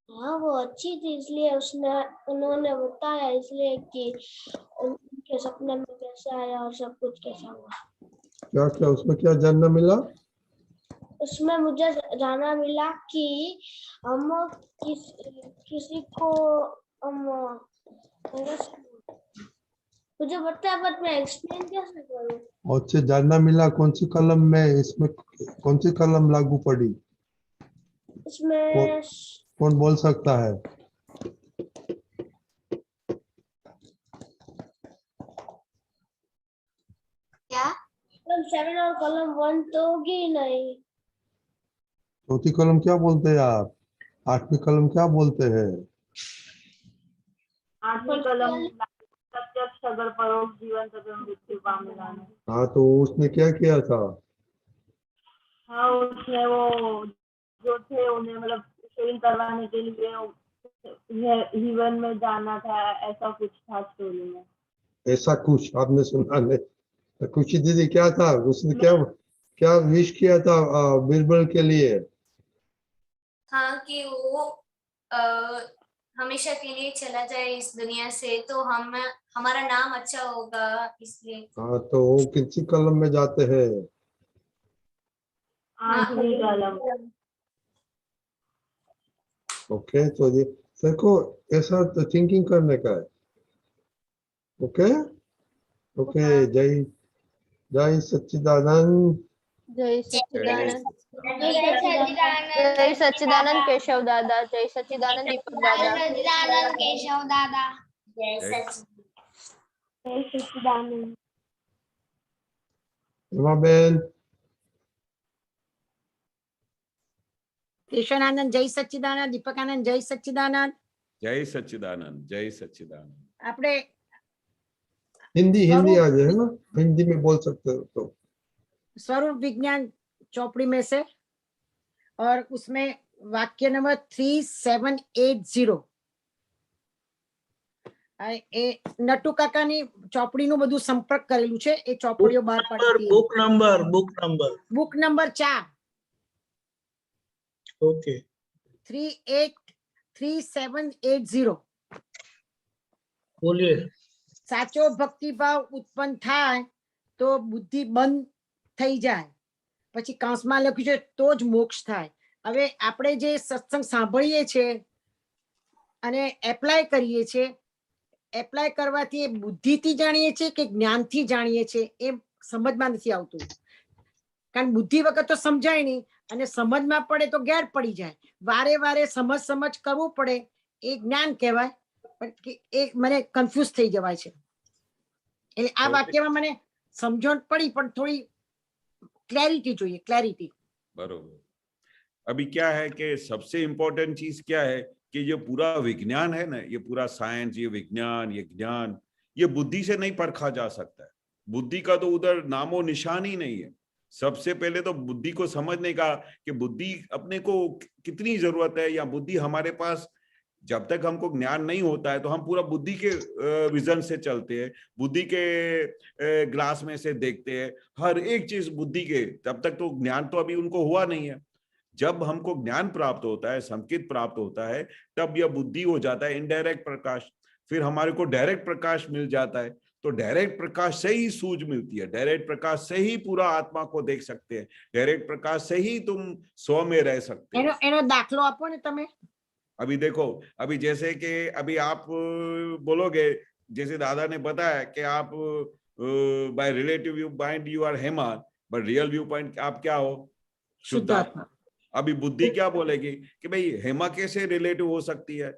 Speaker 4: हाँ, वो अच्छी थी इसलिए उन्होंने बताया, इसलिए कि उनके सपने में कैसा आया और सब कुछ कैसा हुआ।
Speaker 3: क्या उसमें क्या जानना मिला?
Speaker 4: उसमें मुझे जानना मिला कि हम किसी को मुझे पता है बट मैं एक्सप्लेन कैसे करूं?
Speaker 3: और से जानना मिला कौन सी कलम में, इसमें कौन सी कलम लागू पड़ी?
Speaker 4: इसमें
Speaker 3: कौन बोल सकता है?
Speaker 5: क्या?
Speaker 4: कलम 7 और कलम 1 तो होगी नहीं।
Speaker 3: चौथी कलम क्या बोलते हैं आप? 8वीं कलम क्या बोलते हैं?
Speaker 9: 8वीं कलम प्रत्यक्ष अगर परोक्ष जीवन तक मृत्यु पामे जाना।
Speaker 3: हाँ, तो उसने क्या किया था?
Speaker 9: हाँ, उसने वो जो थे उन्हें मतलब शेयरिंग करवाने के लिए हीवन में जाना था, ऐसा कुछ था स्टोरी में।
Speaker 3: ऐसा कुछ आपने सुना नहीं? तो खुशी दीदी क्या था, उसने क्या विश किया था बिरबल के लिए?
Speaker 7: हाँ कि वो हमेशा के लिए चला जाए इस दुनिया से, तो हमारा नाम अच्छा होगा इसलिए।
Speaker 3: हाँ, तो वो किसी कलम में जाते हैं?
Speaker 9: 8वीं कलम।
Speaker 3: ओके, तो ये देखो ऐसा तो थिंकिंग करने का है। ओके ओके, जय सच्चिदानंद।
Speaker 10: जय सच्चिदानंद।
Speaker 5: जय
Speaker 10: जय सच्चिदानंद केशव दादा। जय सच्चिदानंद दीपक दादा।
Speaker 5: सच्चिदानंद केशव दादा।
Speaker 9: जय सच्चिदानंद।
Speaker 3: बेन।
Speaker 11: केशवानंद जय सच्चिदानंद, दीपकानंद जय सच्चिदानंद।
Speaker 8: जय सच्चिदानंद, जय सच्चिदानंद।
Speaker 11: આપણે
Speaker 3: हिंदी आ जाए ना, हिंदी में बोल सकते हो तो।
Speaker 11: स्वरूप विज्ञान चौपड़ी में से और उसमें वाक्य नंबर 3780 એ નટુ કાકાની ચોપડીનું બધું સંપર્ક કરેલું છે, એ ચોપડીઓ બહાર પાડી
Speaker 1: book number
Speaker 11: book number 4
Speaker 1: okay
Speaker 11: 383780
Speaker 1: बोलिए।
Speaker 11: સાચો ભક્તિભાવ ઉત્પન્ન થાય તો બુદ્ધિ બંધ થઈ જાય, પછી કાંસમાં લખ્યું છે તો જ મોક્ષ થાય. હવે આપણે જે સત્સંગ સાંભળીએ છીએ અને એપ્લાય કરીએ છીએ, એપ્લાય કરવાથી એ બુદ્ધિથી જાણીએ છીએ કે જ્ઞાનથી જાણીએ છીએ એ સમજમાં નથી આવતું. કારણ બુદ્ધિ વગર તો સમજાય નહીં, અને સમજમાં પડે તો ગેર પડી જાય. વારે વારે સમજ કરવું પડે એ જ્ઞાન કહેવાય, પણ એ મને કન્ફ્યુઝ થઈ જવાય છે. એટલે આ વાક્યમાં મને સમજણ પડી, પણ થોડી क्लैरिटी चाहिए, क्लैरिटी।
Speaker 8: बरोबर। अभी क्या है कि सबसे इम्पोर्टेंट चीज क्या है कि ये पूरा विज्ञान है ना, ये पूरा साइंस, ये विज्ञान, ये ज्ञान, ये बुद्धि से नहीं परखा जा सकता है। बुद्धि का तो उधर नामो निशान ही नहीं है। सबसे पहले तो बुद्धि को समझने का कि बुद्धि अपने को कितनी जरूरत है, या बुद्धि हमारे पास जब तक हमको ज्ञान नहीं होता है तो हम पूरा बुद्धि के विजन से चलते हैं, बुद्धि के ग्लास में से देखते हैं हर एक चीज बुद्धि के, तब तक तो ज्ञान तो अभी उनको हुआ नहीं है। जब हमको ज्ञान प्राप्त होता है, संकेत प्राप्त होता है, तब यह बुद्धि हो जाता है इनडायरेक्ट प्रकाश। फिर हमारे को डायरेक्ट प्रकाश मिल जाता है, तो डायरेक्ट प्रकाश से ही सूझ मिलती है, डायरेक्ट प्रकाश से ही पूरा आत्मा को देख सकते हैं, डायरेक्ट प्रकाश से ही तुम स्व में रह सकते हो।
Speaker 11: एनो दाखलो आपो ने तमे।
Speaker 8: अभी देखो, अभी जैसे कि अभी आप बोलोगे, जैसे दादा ने बताया कि आप by relative viewpoint you are Hema, but real viewpoint आप क्या हो? शुद्धात्मा। अभी बुद्धि क्या बोलेगी कि भाई हेमा कैसे रिलेटिव हो सकती है?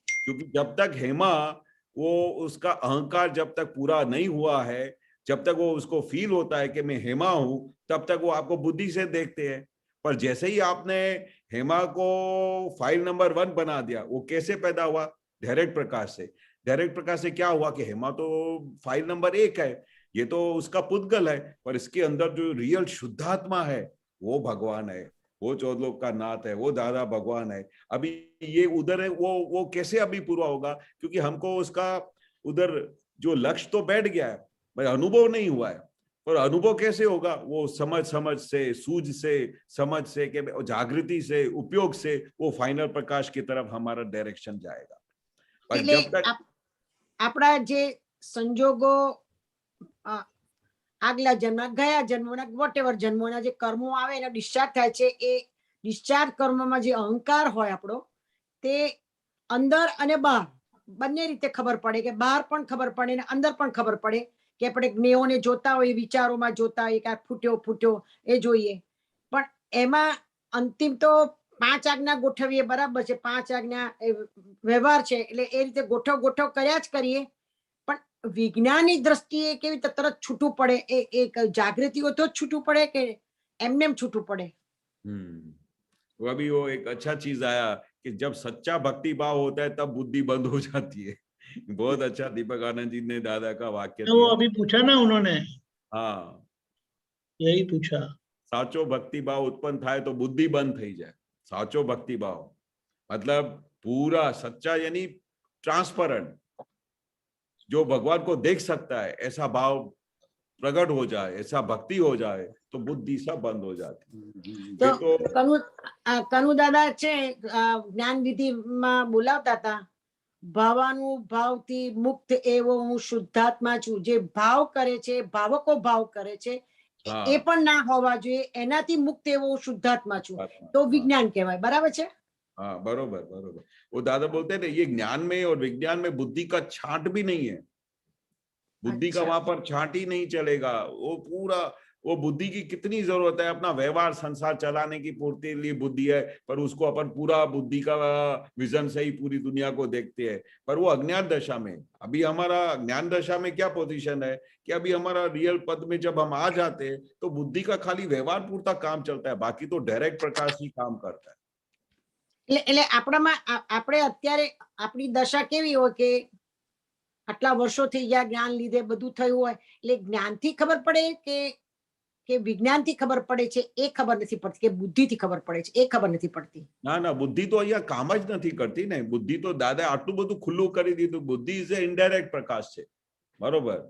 Speaker 8: क्योंकि जब तक हेमा वो उसका अहंकार जब तक पूरा नहीं हुआ है, जब तक वो उसको फील होता है कि मैं हेमा हूं, तब तक वो आपको बुद्धि से देखते हैं। पर जैसे ही आपने हेमा को फाइल नंबर 1 बना दिया, वो कैसे पैदा हुआ? डायरेक्ट प्रकाश से। डायरेक्ट प्रकाश से क्या हुआ कि हेमा तो फाइल नंबर 1 है, ये तो उसका पुद्गल है, पर इसके अंदर जो रियल शुद्धात्मा है वो भगवान है, वो चौदलोक का नाथ है, वो दादा भगवान है। अभी ये उधर है, वो कैसे अभी पूरा होगा? क्योंकि हमको उसका उधर जो लक्ष्य तो बैठ गया है, भाई अनुभव नहीं हुआ है। और अनुभव कैसे होगा? वो समझ से, सूझ से, समझ से, के जागृति से, उपयोग से वो फाइनल प्रकाश की तरफ हमारा डायरेक्शन जाएगा। पर जब तक
Speaker 11: આપણા જે સંજોગો આગલા જન્મ, ગયા જન્મના, વોટેવર જન્મોના જે કર્મો આવે એના ડિસ્ચાર્જ થાય છે, એ ડિસ્ચાર્જ કર્મમાં જે અહંકાર હોય આપણો, તે અંદર અને બહાર બંને રીતે ખબર પડે, કે બહાર પણ ખબર પડે ને અંદર પણ ખબર પડે, કે આપણે જ્ઞેયોને જોતા હોય, વિચારોમાં જોતા હોય કે ફૂટ્યો એ જોઈએ. પણ એમાં અંતિમ તો 5 આજ્ઞા ગોઠવીએ, બરાબર છે, 5 આજ્ઞા વ્યવહાર છે, એટલે એ રીતે ગોઠવ કર્યા જ કરીએ. પણ વિજ્ઞાનની દ્રષ્ટિએ કેવી રીતે તરત છૂટું પડે? એક જાગૃતિ હોય તો જ છૂટું પડે કે એમનેમ છૂટું પડે?
Speaker 8: वो अभी वो एक अच्छा चीज आया कि जब सच्चा भक्ति भाव होता है तब बुद्धि बंद हो जाती है। बहुत अच्छा दीपक आनंद जी ने दादा का वाक्य
Speaker 1: वो अभी पूछा ना उन्होंने,
Speaker 8: हाँ
Speaker 1: यही पूछा।
Speaker 8: साचो भक्ति भाव उत्पन्न थाय तो बुद्धि बंद थई जाए। साचो भक्ति भाव मतलब पूरा सच्चा, यानी ट्रांसपेरेंट, जो भगवान को देख सकता है, ऐसा भाव प्रकट हो जाए, ऐसा भक्ति हो जाए, तो बुद्धि सब बंद हो जाती।
Speaker 11: तो कनु दादा છે જ્ઞાન વિધિમાં બોલાવતા હતા, ભાવાનુભાવથી મુક્ત એવો હું શુદ્ધાત્મા છું. જે ભાવ કરે છે, ભાવકો ભાવ કરે છે, એ પણ ના હોવા જોઈએ, એનાથી મુક્ત એવો હું શુદ્ધાત્મા છું, તો વિજ્ઞાન કહેવાય. બરાબર છે?
Speaker 8: हाँ बरोबर बरोबर। वो दादा बोलते हैं ना, ये ज्ञान में और विज्ञान में बुद्धि का छांट भी नहीं है, बुद्धि का वहां पर छांट ही नहीं चलेगा। वो पूरा, वो बुद्धि की कितनी जरूरत है, अपना व्यवहार संसार चलाने की पूर्ति लिए बुद्धि है, पर उसको अपन पूरा बुद्धि का विजन से ही पूरी दुनिया को देखते हैं। पर वो अज्ञान दशा में, अभी हमारा ज्ञान दशा में क्या पोजीशन है कि अभी हमारा रियल पद में जब हम आ जाते हैं तो बुद्धि का खाली व्यवहार पूरता काम चलता है, बाकी तो डायरेक्ट प्रकाश ही काम करता है।
Speaker 11: એટલે આપણામાં આપણે અત્યારે આપણી દશા કેવી હોય કે આટલા વર્ષો થઈ ગયા, જ્ઞાન લીધે બધું થયું હોય, એટલે જ્ઞાનથી ખબર પડે કે કે વિજ્ઞાનથી ખબર પડે છે એ ખબર નથી પડતી કે બુદ્ધિથી ખબર પડે છે એ ખબર નથી પડતી.
Speaker 8: ના ના, બુદ્ધિ તો અહીંયા કામ જ નથી કરતી ને. બુદ્ધિ તો દાદા આટલું બધું ખુલ્લું કરી દીધું. બુદ્ધિ ઇઝ એ ઇનડાયરેક્ટ પ્રકાશ છે, બરોબર.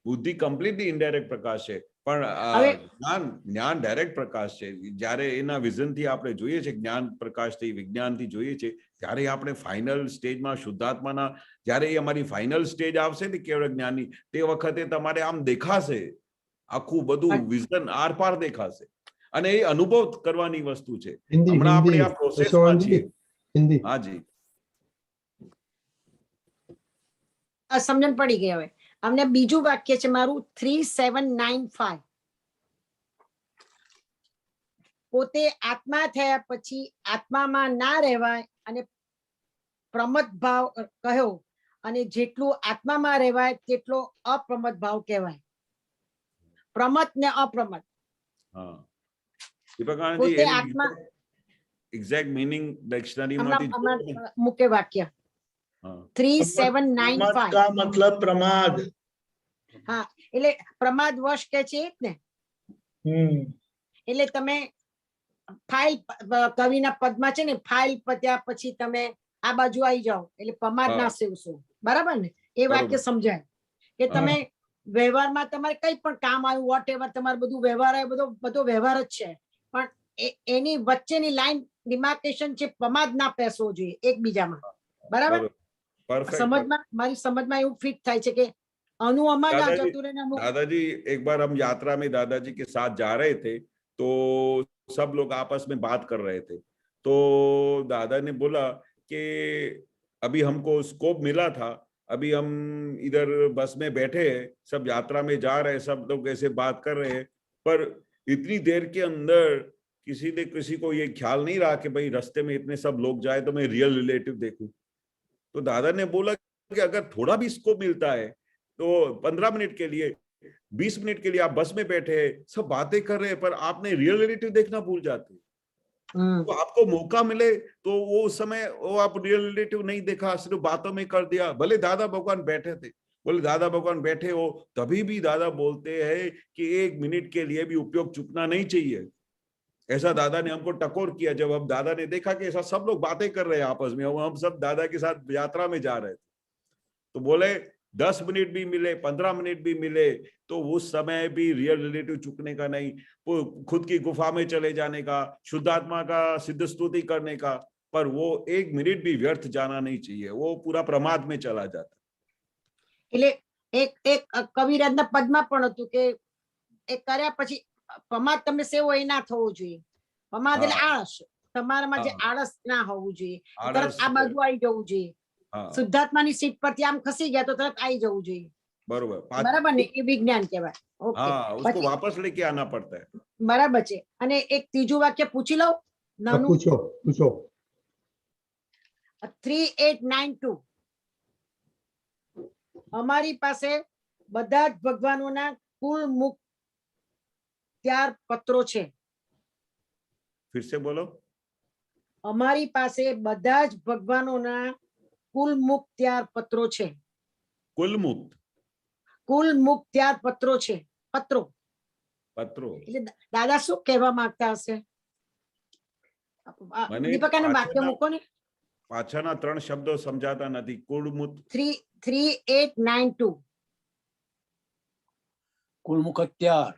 Speaker 8: બુદ્ધિ કમ્પ્લીટલી ઇનડાયરેક્ટ પ્રકાશ છે, પણ જ્ઞાન ડાયરેક્ટ પ્રકાશ છે. જ્યારે એના વિઝનથી આપણે જોઈએ છે, જ્ઞાન પ્રકાશથી વિજ્ઞાનથી જોઈએ છે, ત્યારે આપણે ફાઇનલ સ્ટેજમાં શુદ્ધાત્માના જ્યારે એ અમારી ફાઇનલ સ્ટેજ આવશે ને કેવળ જ્ઞાનની, તે વખતે તમારે આમ દેખાશે, આખું બધું વિઝન આર પાર દેખાશે. અને એ અનુભવ કરવાની વસ્તુ છે. હમણાં આપણે આ પ્રોસેસમાં છીએ. હાજી,
Speaker 11: સમજણ પડી ગઈ. હવે અમને બીજું વાક્ય છે મારું 3795. પોતે આત્મા થયા પછી આત્મામાં ના રહેવાય અને પ્રમદ ભાવ કહ્યો, અને જેટલું આત્મામાં રહેવાય તેટલો અપ્રમદ ભાવ કહેવાય. પ્રમદ ને અપ્રમદ.
Speaker 8: હા દીપક
Speaker 11: પોતે આત્મા
Speaker 8: એક્ઝેક્ટ મીનિંગ ડિક્શનરીમાંથી
Speaker 11: મુખ્ય વાક્ય 3795
Speaker 1: का मतलब प्रमाद.
Speaker 11: હા, એટલે પ્રમાદ વશ કે છે જ ને. એટલે તમે ફાઇલ કવિના પદમાં છે ને, ફાઇલ પત્યા પછી તમે આ બાજુ આવી જાઓ એટલે પ્રમાદ ના સેવશો, બરાબર ને? એ વાક્ય સમજાય કે તમે વ્યવહારમાં તમારે કઈ પણ કામ આવ્યું, વોટ એવર, તમારે બધું વ્યવહાર આવ્યો, બધો વ્યવહાર જ છે, પણ એની વચ્ચેની લાઈન ડિમાર્કેશન છે, પ્રમાદ ના પેસવો જોઈએ એકબીજામાં, બરાબર? समझ मारी समझ में એવું फिट થાય છે કે अनु अमा जतुरे ने
Speaker 8: दादाजी एक बार हम यात्रा में दादाजी के साथ जा रहे थे, तो सब लोग आपस में बात कर रहे थे. तो दादा ने बोला कि अभी हमको स्कोप मिला था, अभी हम इधर बस में बैठे हैं, सब यात्रा में जा रहे हैं, सब लोग ऐसे बात कर रहे हैं, पर इतनी देर के अंदर किसी को ये ख्याल नहीं रहा कि भाई रास्ते में इतने सब लोग जाए तो मैं रियल रिलेटिव देखूं. तो दादा ने बोला कि अगर थोड़ा भी स्कोप मिलता है तो 15 मिनट के लिए, 20 मिनट के लिए आप बस में बैठे हैं, सब बातें कर रहे हैं, पर आपने रियल रिलेटिव देखना भूल जाते. तो आपको मौका मिले तो वो उस समय वो आप रियल रिलेटिव नहीं देखा, सिर्फ बातों में कर दिया. भले दादा भगवान बैठे थे, बोले दादा भगवान बैठे हो, तभी भी दादा बोलते हैं कि 1 मिनट के लिए भी उपयोग चुकना नहीं चाहिए. ऐसा दादा ने हमको टकोर किया. जब हम दादा ने देखा कि ऐसा सब लोग बातें कर रहे हैं आपस में, हम सब दादा के साथ यात्रा में जा रहे थे, तो बोले 10 मिनट भी मिले, 15 मिनट भी मिले, तो उस समय भी रियल रिलेटिव चुकने का नहीं, खुद की गुफा में चले जाने का, शुद्धात्मा का सिद्ध स्तुति करने का, पर वो 1 मिनट भी व्यर्थ जाना नहीं चाहिए, वो पूरा प्रमाद में चला जाता.
Speaker 11: એટલે એક કવિરાજના પદમાં પણ હતું કે એક કર્યા પછી પ્રમાદ તમે સેવો એ ના થવો જોઈએ. પ્રમાદ એટલે આળસ, તમારામાં જે આળસ ના હોવું જોઈએ, તરત આ બાજુ આવી જવું જોઈએ. શુદ્ધાત્માની સીટ પરથી આમ ખસી ગયા તો તરત આવી જવું જોઈએ,
Speaker 8: બરોબર?
Speaker 11: બરાબર ને? એ વિજ્ઞાન કહેવાય. ઓકે,
Speaker 8: उसको वापस लेके आना पड़ता है.
Speaker 11: બરાબર છે. અને એક ત્રીજું વાક્ય પૂછી લઉં નાનું?
Speaker 3: પૂછો.
Speaker 11: 3892. અમારી પાસે બધા જ ભગવાનોના કુલ મુક્ત્યાર પત્રો છે.
Speaker 8: फिर से बोलो.
Speaker 11: અમારી પાસે બધા જ ભગવાનોના કુલ મુક્ત્યાર પત્રો છે.
Speaker 8: कुल
Speaker 11: મુક્ત્યાર પત્રો છે. પત્રો એટલે દાદા શું કહેવા માંગતા હશે? દીપકાને વાક્ય મૂકો ને.
Speaker 8: પાછળના 3 શબ્દો સમજાતા નથી. કુલમુક્ત
Speaker 11: 3892.
Speaker 12: कुलमुखत्यार.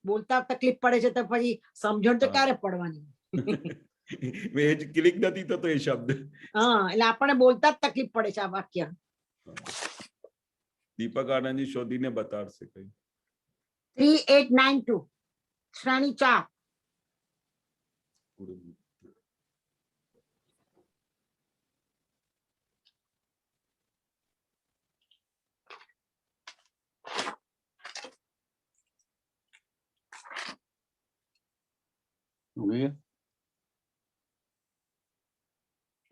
Speaker 11: બોલતા તકલીફ પડે છે તો પછી સમજણ તો ક્યારે પડવાની?
Speaker 8: ક્લિક નથી થતો એ શબ્દ.
Speaker 11: હા, એટલે આપણે બોલતા જ તકલીફ પડે છે આ વાક્ય.
Speaker 8: દીપક આનંદજી શોધીને બતાડશે કઈ.
Speaker 11: 3892 શ્રેણી 4.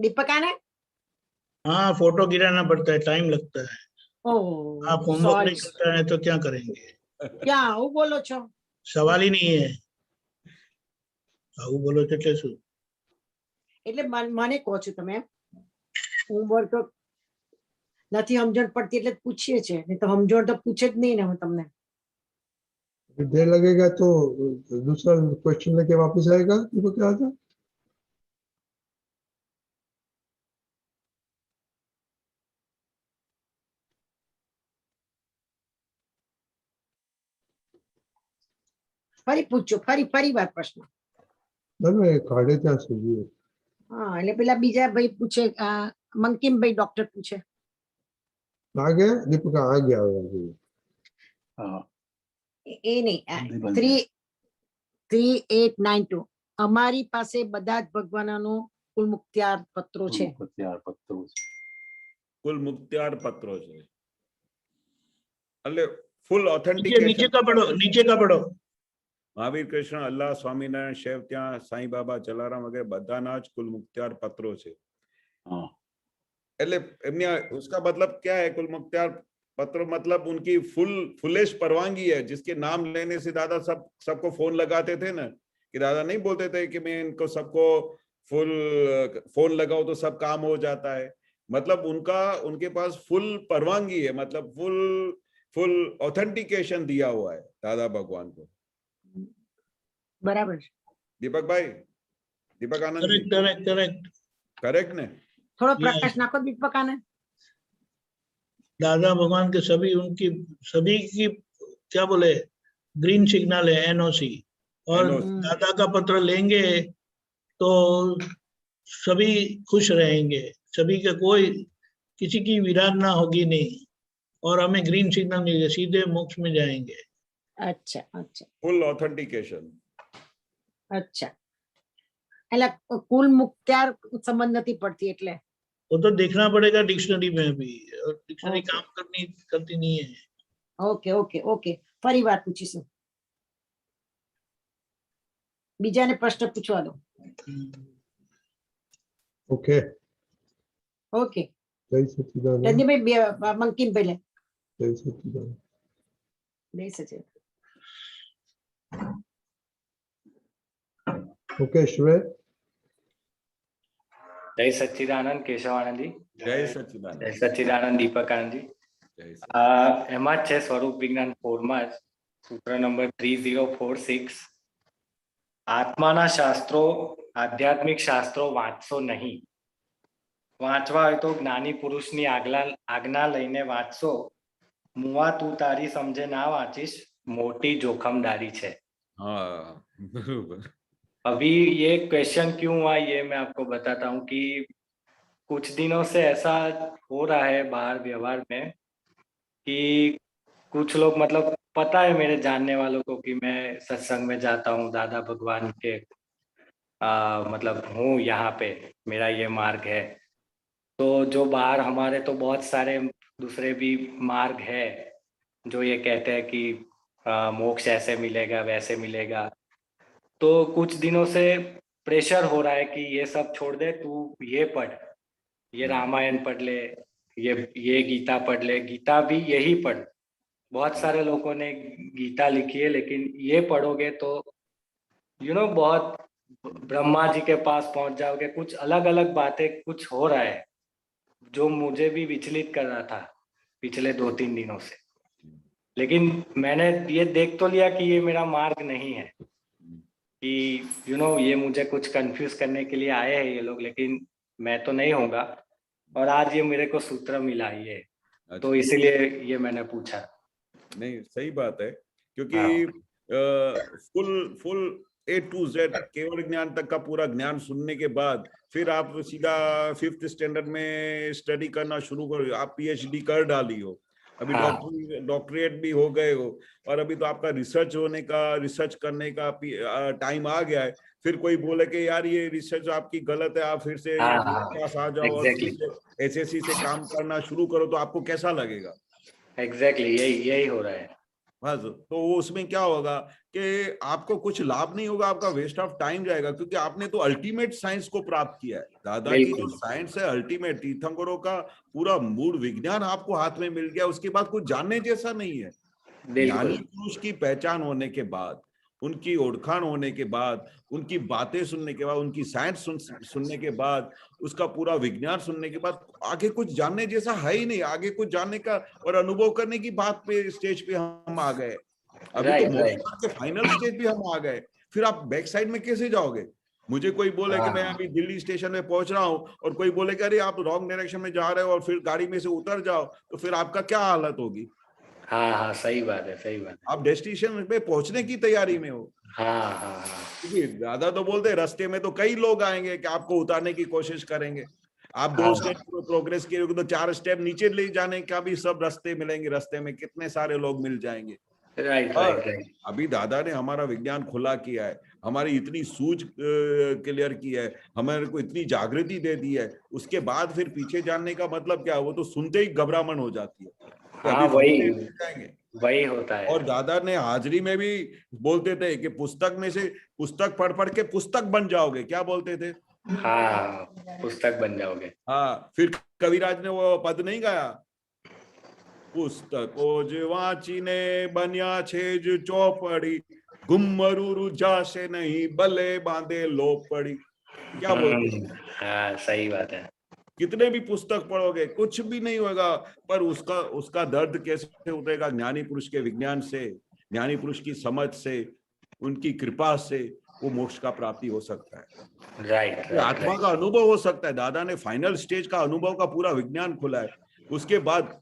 Speaker 11: दीपक आने?
Speaker 1: हाँ, फोटो गिराना पड़ता है, टाइम लगता है. आप होमवर्क नहीं करते हैं तो क्या करेंगे?
Speaker 11: क्या वो बोलो छो?
Speaker 1: सवाल ही नहीं है. આવું બોલો એટલે શું?
Speaker 11: એટલે મને કહો છો તમે ઉંમર તો નથી સમજણ પડતી એટલે જ પૂછીએ છીએ, નહીં તો સમજણ તો પૂછે જ નહીં ને અમે તમને.
Speaker 3: देर लगेगा तो दूसरा क्वेश्चन लेके वापस आएगा। देखो क्या था।
Speaker 11: ફરી પૂછજો, ફરી વાર પ્રશ્ન.
Speaker 3: ना ना ये खाड़े क्या सुनिए।
Speaker 11: હા એટલે પેલા બીજા ભાઈ પૂછે, મંકિમભાઈ ડોક્ટર પૂછે.
Speaker 3: आ गया दीपक आ गया होगा।
Speaker 12: हाँ,
Speaker 11: એ નહીં,
Speaker 12: બંધ.
Speaker 11: 3892 અમારી પાસે બધા જ ભગવાનનો કુલ મુક્તિયાર પત્રો છે.
Speaker 12: मुखत्यार पत्रों से।
Speaker 8: कुल मुक्त्यार पत्रों से એટલે ફૂલ
Speaker 1: नीचे
Speaker 8: ऑथेंटिकेशन
Speaker 1: का पढ़ो।
Speaker 8: મહાવીર કૃષ્ણ અલ્લાહ સ્વામિનારાયણ શેવ ત્યાં સાંઈ બાબા જલારામ વગેરે બધાના જ કુલ મુક્ત્યાર પત્રો છે।
Speaker 12: हाँ,
Speaker 8: એટલે એમની उसका मतलब क्या है कुल मुक्त्यार पत्र मतलब उनकी फुलेश परवानगी है, जिसके नाम लेने से दादा सबको फोन लगाते थे ना, कि दादा नहीं बोलते थे कि मैं इनको सबको फुल फोन लगाओ तो सब काम हो जाता है। मतलब उनके पास फुल परवानगी है, मतलब फुल ऑथेंटिकेशन दिया हुआ है दादा भगवान को।
Speaker 11: બરાબર છે.
Speaker 8: दीपक भाई, दीपक आनंद जी, करेक्ट ने?
Speaker 11: થોડો પ્રકાશ નાખો દીપકાને.
Speaker 1: दादा भगवान के सभी की क्या बोले ग्रीन सिग्नल है, एनओसी, और
Speaker 8: NOC।
Speaker 1: दादा का पत्र लेंगे तो सभी खुश रहेंगे, सभी के कोई किसी की विराट ना होगी नहीं, और हमें ग्रीन सिग्नल मिलेगा, सीधे मोक्ष में जाएंगे।
Speaker 11: અચ્છા અચ્છા
Speaker 8: फुल ऑथेंटिकेशन।
Speaker 11: અચ્છા એટલે કુલ મુક્ત્યાર સંબંધ નથી પડતી એટલે.
Speaker 1: वो तो देखना पड़ेगा डिक्शनरी में भी, और डिक्शनरी
Speaker 11: Okay.
Speaker 1: काम करती नहीं है।
Speaker 11: ઓકે ઓકે ઓકે ફરી વાર પૂછીશું. બીજાને પ્રશ્ન પૂછવા દો.
Speaker 3: ओके
Speaker 11: ઓકે
Speaker 3: जय सच्चिदानंद।
Speaker 11: રંજીભાઈ મંકિમભાઈ લે
Speaker 3: जय सच्चिदानंद।
Speaker 11: બે સચે.
Speaker 3: ओके श्वेत।
Speaker 13: जय सच्चिदानंद केशवानंद जी।
Speaker 8: जय सच्चिदानंद।
Speaker 13: जय सच्चिदानंद दीपक आनंद जी।
Speaker 8: जय सच्चिदानंद।
Speaker 13: એમાં જ છે સ્વરૂપ વિજ્ઞાન 4 માં જ સૂત્ર નંબર 3046 આત્માના શાસ્ત્રો આધ્યાત્મિક શાસ્ત્રો વાંચશો નહીં, વાંચવા હોય તો જ્ઞાની પુરુષની આજ્ઞા લઈને વાંચશો, મુવા તું તારી સમજે ના વાંચીશ, મોટી જોખમદારી છે।
Speaker 8: हाँ बरोबर।
Speaker 13: अभी ये क्वेश्चन क्यों हुआ ये मैं आपको बताता हूँ कि कुछ दिनों से ऐसा हो रहा है बाहर व्यवहार में कि कुछ लोग मतलब पता है मेरे जानने वालों को कि मैं सत्संग में जाता हूँ, दादा भगवान के मतलब हूँ यहाँ पे, मेरा ये मार्ग है। तो जो बाहर हमारे तो बहुत सारे दूसरे भी मार्ग है जो ये कहते हैं कि मोक्ष ऐसे मिलेगा वैसे मिलेगा। तो कुछ दिनों से प्रेशर हो रहा है कि ये सब छोड़ दे, तू ये पढ़, ये रामायण पढ़ ले, ये गीता पढ़ ले, गीता भी यही पढ़। बहुत सारे लोगों ने गीता लिखी है लेकिन ये पढ़ोगे तो बहुत ब्रह्मा जी के पास पहुंच जाओगे। कुछ अलग अलग बातें कुछ हो रहा है जो मुझे भी विचलित कर रहा था पिछले 2-3 दिनों से, लेकिन मैंने ये देख तो लिया कि ये मेरा मार्ग नहीं है, कि ये मुझे कुछ कंफ्यूज करने के लिए आए हैं ये लोग, लेकिन मैं तो नहीं होगा। और आज ये मेरे को सूत्र मिला ये, तो इसीलिए ये मैंने पूछा।
Speaker 8: नहीं सही बात है, क्योंकि फुल A to Z केवल ज्ञान तक का पूरा ज्ञान सुनने के बाद फिर आप सीधा 5th स्टैंडर्ड में स्टडी करना शुरू करो, आप PhD कर डाली हो, अभी डॉक्टरेट भी हो गए हो, और अभी तो आपका रिसर्च करने का टाइम आ गया है। फिर कोई बोले कि यार ये रिसर्च आपकी गलत है, आप फिर से पास आ जाओ और SSC से काम करना शुरू करो, तो आपको कैसा लगेगा?
Speaker 13: एग्जैक्टली यही हो रहा है।
Speaker 8: बस तो उसमें क्या होगा कि आपको कुछ लाभ नहीं होगा, आपका वेस्ट ऑफ टाइम जाएगा, क्योंकि आपने तो अल्टीमेट साइंस को प्राप्त किया है। दादा की जो साइंस है अल्टीमेट, तीर्थंकरों का पूरा मूल विज्ञान आपको हाथ में मिल गया, उसके बाद कुछ जानने जैसा नहीं है। ज्ञानी पुरुष की पहचान होने के बाद उनकी ओळखाण होने के बाद, उनकी बातें सुनने के बाद, उनकी साइंस सुनने के बाद, उसका पूरा विज्ञान सुनने के बाद आगे कुछ जानने जैसा है ही नहीं। आगे कुछ जानने का और अनुभव करने की बात पे स्टेज पे हम आ गए। अभी तो मोक्ष के फाइनल स्टेज पे हम आ गए, फिर आप बैक साइड में कैसे जाओगे? मुझे कोई बोले कि मैं अभी दिल्ली स्टेशन में पहुंच रहा हूँ और कोई बोले कि अरे आप रॉन्ग डायरेक्शन में जा रहे हो और फिर गाड़ी में से उतर जाओ, तो फिर आपका क्या हालत होगी?
Speaker 13: हाँ हाँ, सही बात है, सही बात है।
Speaker 8: आप डेस्टिनेशन पे पहुंचने की तैयारी में हो।
Speaker 13: हाँ हाँ हाँ,
Speaker 8: क्योंकि दादा तो बोलते हैं रास्ते में तो कई लोग आएंगे कि आपको उतारने की कोशिश करेंगे। आप 2 स्टेप प्रोग्रेस किए तो 4 स्टेप नीचे ले जाने का भी सब रास्ते मिलेंगे। रास्ते में कितने सारे लोग मिल जाएंगे।
Speaker 13: राइट
Speaker 8: और
Speaker 13: राइट राइट।
Speaker 8: अभी दादा ने हमारा विज्ञान खुला किया है, हमारी इतनी सूझ क्लियर की है, हमारे को इतनी जागृति दे दी है, उसके बाद फिर पीछे जानने का मतलब क्या? वो तो सुनते ही घबराहट हो जाती है।
Speaker 13: हाँ, वही होता है।
Speaker 8: और दादा ने हाजिरी में भी बोलते थे कि पुस्तक में से पुस्तक पढ़ पढ़ के पुस्तक बन जाओगे। क्या बोलते थे?
Speaker 13: हाँ, पुस्तक बन जाओगे।
Speaker 8: हाँ, फिर कविराज ने वो पद नहीं गाया, पुस्तको ज वांचीने बन्या छे ज चौपड़ी, घुमरू जासे नहीं भले बांधे लो पड़ी। क्या बोलते?
Speaker 13: हाँ, सही बात है।
Speaker 8: कितने भी पुस्तक पढ़ोगे कुछ भी नहीं होगा, पर उसका दर्द कैसे उतरेगा? ज्ञानी पुरुष के विज्ञान से, ज्ञानी पुरुष की समझ से, उनकी कृपा से वो मोक्ष का प्राप्ति हो सकता है।
Speaker 13: राइट।
Speaker 8: आत्मा का अनुभव हो सकता है। दादा ने फाइनल स्टेज का अनुभव का पूरा विज्ञान खुला है। उसके बाद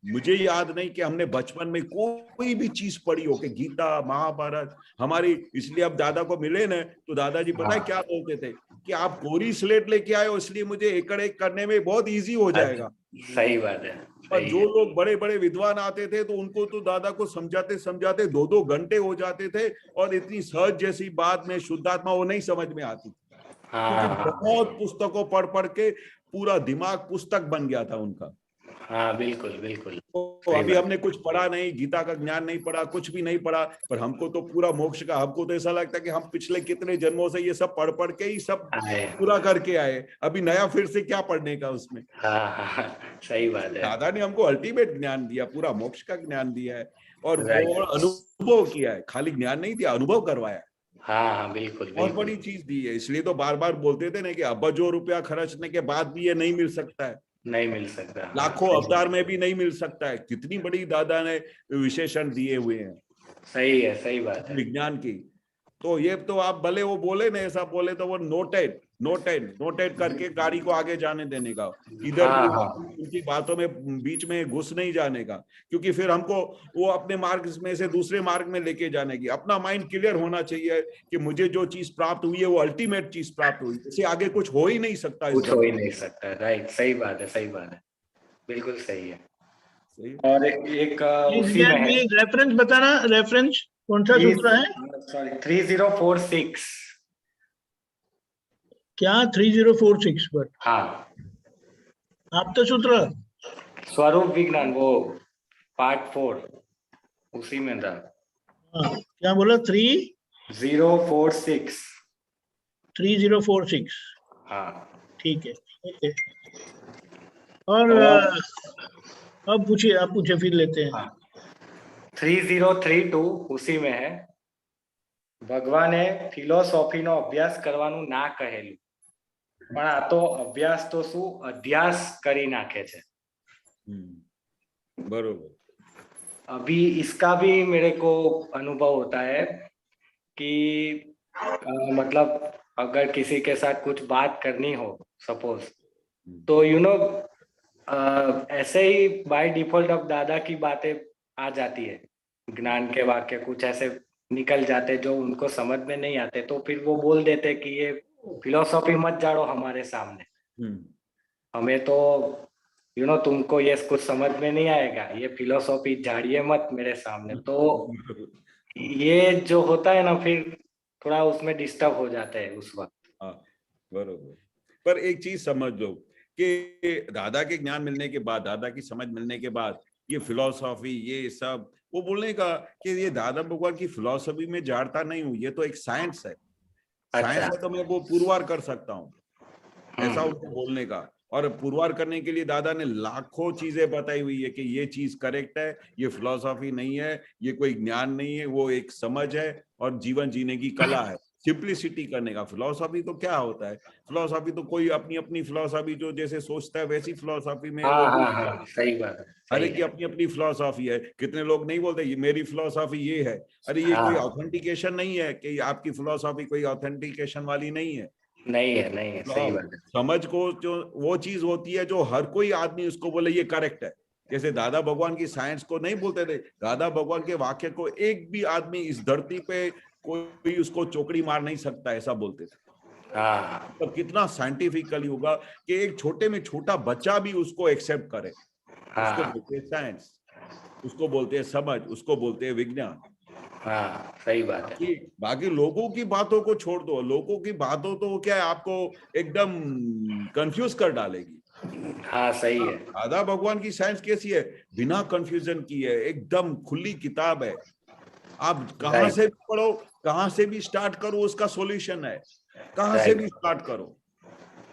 Speaker 8: मुझे याद नहीं कि हमने बचपन में कोई भी चीज पढ़ी हो कि गीता महाभारत हमारी, इसलिए अब दादा को मिले ना तो दादाजी पता है क्या बोलते थे कि आप कोरी स्लेट लेके आए हो इसलिए मुझे एकड़ एक करने में बहुत इजी हो जाएगा।
Speaker 13: सही बात है।
Speaker 8: पर जो लोग बड़े बड़े विद्वान आते थे तो उनको तो दादा को समझाते समझाते 2-2 घंटे हो जाते थे और इतनी सहज जैसी बात में शुद्धात्मा वो नहीं समझ में आती, क्योंकि बहुत पुस्तकों पढ़ पढ़ के पूरा दिमाग पुस्तक बन गया था उनका।
Speaker 13: हाँ, बिल्कुल बिल्कुल।
Speaker 8: तो अभी हमने कुछ पढ़ा नहीं, गीता का ज्ञान नहीं पढ़ा, कुछ भी नहीं पढ़ा, पर हमको तो पूरा मोक्ष का, हमको तो ऐसा लगता है कि हम पिछले कितने जन्मों से ये सब पढ़ पढ़ के ही सब पूरा करके आए, अभी नया फिर से क्या पढ़ने का उसमें।
Speaker 13: हाँ, सही बात है।
Speaker 8: दादा ने हमको अल्टीमेट ज्ञान दिया, पूरा मोक्ष का ज्ञान दिया है और अनुभव किया है, खाली ज्ञान नहीं दिया, अनुभव करवाया।
Speaker 13: हाँ, बिल्कुल
Speaker 8: बहुत बड़ी चीज दी है। इसलिए तो बार बार बोलते थे ना कि अबजों रुपया खर्चने के बाद भी ये नहीं मिल सकता है,
Speaker 13: नहीं मिल सकता,
Speaker 8: लाखों अवतार में भी नहीं मिल सकता है। कितनी बड़ी दादा ने विशेषण दिए हुए हैं।
Speaker 13: सही है, सही बात है
Speaker 8: विज्ञान की। तो ये तो आप भले वो बोले ना, ऐसा बोले तो वो नोटेड करके गाड़ी को आगे जाने देने का, इधर उनकी बातों में बीच में घुस नहीं जाने का, क्योंकि फिर हमको वो अपने मार्ग में से दूसरे मार्ग में लेके जाने की। अपना माइंड क्लियर होना चाहिए कि मुझे जो चीज प्राप्त हुई है वो अल्टीमेट चीज प्राप्त हुई, इससे आगे कुछ हो ही नहीं सकता।
Speaker 13: कुछ हो ही नहीं सकता। राइट, सही बात है, सही बात है, बिल्कुल सही है। और एक उसी में
Speaker 1: रेफरेंस बताना, रेफरेंस कौन सा सूत्र है?
Speaker 13: सॉरी, 3046।
Speaker 1: क्या 3046 पर?
Speaker 13: हाँ,
Speaker 1: आप तो सूत्र
Speaker 13: स्वरूप विज्ञान, वो पार्ट 4 उसी में था।
Speaker 1: हाँ, क्या बोला?
Speaker 13: 3046।
Speaker 1: 3046।
Speaker 13: हाँ,
Speaker 1: ठीक है, ओके। और अब पूछिए, आप पूछे फिर लेते हैं।
Speaker 13: हाँ, 3032 ઉસી में है। ભગવાને ફિલોસોફીનો અભ્યાસ કરવાનું ના કહેલું, પણ આ તો અભ્યાસ તો શું અધ્યાસ કરી નાખે છે।
Speaker 8: बरोबर।
Speaker 13: अभी इसका भी मेरे को अनुभव होता है कि मतलब अगर किसी के साथ कुछ बात करनी हो सपोज, तो ऐसे ही बाय डिफॉल्ट अब दादा की बातें आ जाती है, ज्ञान के वाक्य कुछ ऐसे निकल जाते जो उनको समझ में नहीं आते, तो फिर वो बोल देते कि ये फिलोसॉफी मत झाड़ो हमारे सामने, हमें तो तुमको ये कुछ समझ में नहीं आएगा, ये फिलोसॉफी झाड़िए मत मेरे सामने। तो ये जो होता है ना, फिर थोड़ा उसमें डिस्टर्ब हो जाता है उस वक्त।
Speaker 8: हाँ, बरोबर। पर एक चीज समझ लो कि दादा के ज्ञान मिलने के बाद, दादा की समझ मिलने के बाद, ये फिलोसॉफी ये सब वो बोलने का कि ये दादा भगवान की फिलोसॉफी में झाड़ता नहीं हूँ, ये तो एक साइंस है। साइंस है तो मैं वो पुरवार कर सकता हूँ, ऐसा उनको बोलने का। और पुरवार करने के लिए दादा ने लाखों चीजें बताई हुई है कि ये चीज करेक्ट है, ये फिलॉसफी नहीं है, ये कोई ज्ञान नहीं है, वो एक समझ है और जीवन जीने की कला है, सिंप्लिसिटी करने का। फिलॉसफी तो क्या होता है? फिलॉसफी तो कोई अपनी अपनी फिलॉसफी जो जैसे सोचता है वैसी फिलॉसफी में
Speaker 13: हाँ
Speaker 8: वो
Speaker 13: हाँ हाँ, सही बात है,
Speaker 8: हर
Speaker 13: सही
Speaker 8: एक की
Speaker 13: है।
Speaker 8: अपनी अपनी फिलॉसफी है। कितने लोग नहीं बोलते ये मेरी फिलॉसफी ये है। अरे ये कोई
Speaker 13: हाँ,
Speaker 8: ऑथेंटिकेशन नहीं है कि आपकी फिलॉसफी कोई ऑथेंटिकेशन वाली नहीं है।
Speaker 13: नहीं है, नहीं है, सही बात है।
Speaker 8: समझ को जो वो चीज होती है जो हर कोई आदमी उसको बोले ये करेक्ट है। जैसे दादा भगवान की साइंस को नहीं बोलते थे, दादा भगवान के वाक्य को एक भी आदमी इस धरती पे कोई उसको चौकड़ी मार नहीं सकता, ऐसा बोलते थे।
Speaker 13: हाँ
Speaker 8: तो कितना साइंटिफिकली होगा कि एक छोटे में छोटा बच्चा भी उसको एक्सेप्ट करे। उसको
Speaker 13: हाँ
Speaker 8: बोलते हैं साइंस, उसको बोलते हैं समझ, उसको बोलते हैं विज्ञान।
Speaker 13: हाँ, सही बात है।
Speaker 8: बाकी लोगों की बातों को छोड़ दो, लोगों की बातों तो क्या है आपको एकदम कंफ्यूज कर डालेगी।
Speaker 13: हाँ सही है।
Speaker 8: दादा भगवान की साइंस कैसी है? बिना कंफ्यूजन की है, एकदम खुली किताब है। आप कहां से भी पढ़ो, कहां से भी स्टार्ट करो, उसका सॉल्यूशन है, कहां से भी स्टार्ट करो।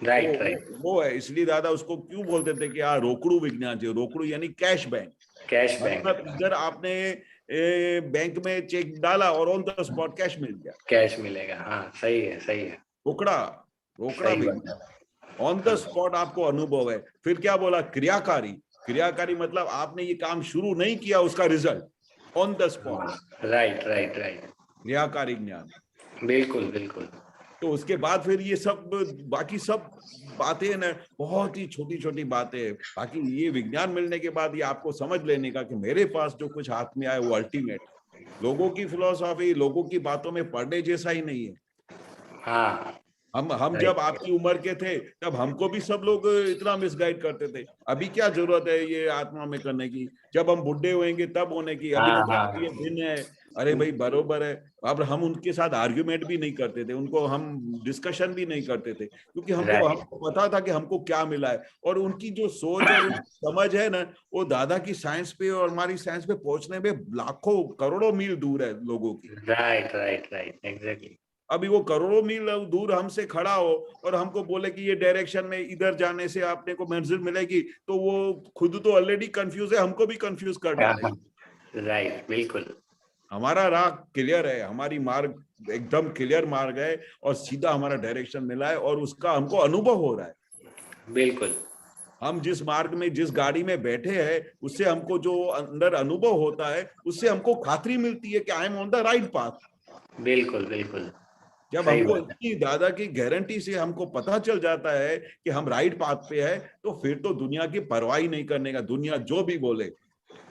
Speaker 13: राइट राइट,
Speaker 8: वो है। इसलिए दादा उसको क्यों बोलते थे कि रोकड़ू विज्ञान जो, रोकड़ू यानी कैश बैंक।
Speaker 13: कैश बैंक,
Speaker 8: मतलब इधर आपने बैंक में चेक डाला और ऑन द स्पॉट कैश मिल गया,
Speaker 13: कैश मिलेगा। हाँ सही है, सही है।
Speaker 8: रोकड़ा, रोकड़ा
Speaker 13: सही बात
Speaker 8: विज्ञान, ऑन द स्पॉट आपको अनुभव है। फिर क्या बोला? क्रियाकारी। क्रियाकारी मतलब आपने ये काम शुरू नहीं किया, उसका result on the spot.
Speaker 13: Right right right,
Speaker 8: क्रियाकारी ज्ञान,
Speaker 13: बिल्कुल बिल्कुल।
Speaker 8: तो उसके बाद फिर ये सब बाकी सब बातें ना बहुत ही छोटी छोटी बातें हैं। बाकी ये विज्ञान मिलने के बाद ये आपको समझ लेने का कि मेरे पास जो कुछ हाथ में आए वो अल्टीमेट। लोगों की फिलॉसफी, लोगों की बातों में पढ़ने जैसा ही नहीं है।
Speaker 13: हाँ,
Speaker 8: हम जब आपकी उम्र के थे तब हमको भी सब लोग इतना मिसगाइड करते थे। अभी क्या जरूरत है ये आत्मा में करने की? जब हम बुढ़े होंगे तब होने की। अभी तो
Speaker 13: हाँ,
Speaker 8: ये दिन है, अरे भाई बरोबर है। अब हम उनके साथ आर्ग्यूमेंट भी नहीं करते थे, उनको हम डिस्कशन भी नहीं करते थे, क्योंकि हमको पता था कि हमको क्या मिला है। और उनकी जो सोच और उनकी समझ है ना, वो दादा की साइंस पे और हमारी साइंस पे पहुंचने में लाखों करोड़ों मील दूर है लोगों की।
Speaker 13: Right right right, exactly.
Speaker 8: अभी वो करोड़ों मील दूर हमसे खड़ा हो और हमको बोले कि ये डायरेक्शन में इधर जाने से आपने को मंजिल मिलेगी, तो वो खुद तो ऑलरेडी कंफ्यूज है, हमको भी कंफ्यूज कर डालेगी।
Speaker 13: राइट, बिल्कुल।
Speaker 8: हमारा राह क्लियर है, हमारी मार्ग एकदम क्लियर मार्ग है और सीधा हमारा डायरेक्शन मिला है और उसका हमको अनुभव हो रहा है।
Speaker 13: बिल्कुल।
Speaker 8: हम जिस मार्ग में, जिस गाड़ी में बैठे हैं, उससे हमको जो अंदर अनुभव होता है, उससे हमको खातरी मिलती है कि I am on the right path.
Speaker 13: बिल्कुल बिल्कुल।
Speaker 8: जब हमको इतनी दादा की गारंटी से हमको पता चल जाता है कि हम राइट पाथ पे है, तो फिर तो दुनिया की परवाह ही नहीं करने का, दुनिया जो भी बोले।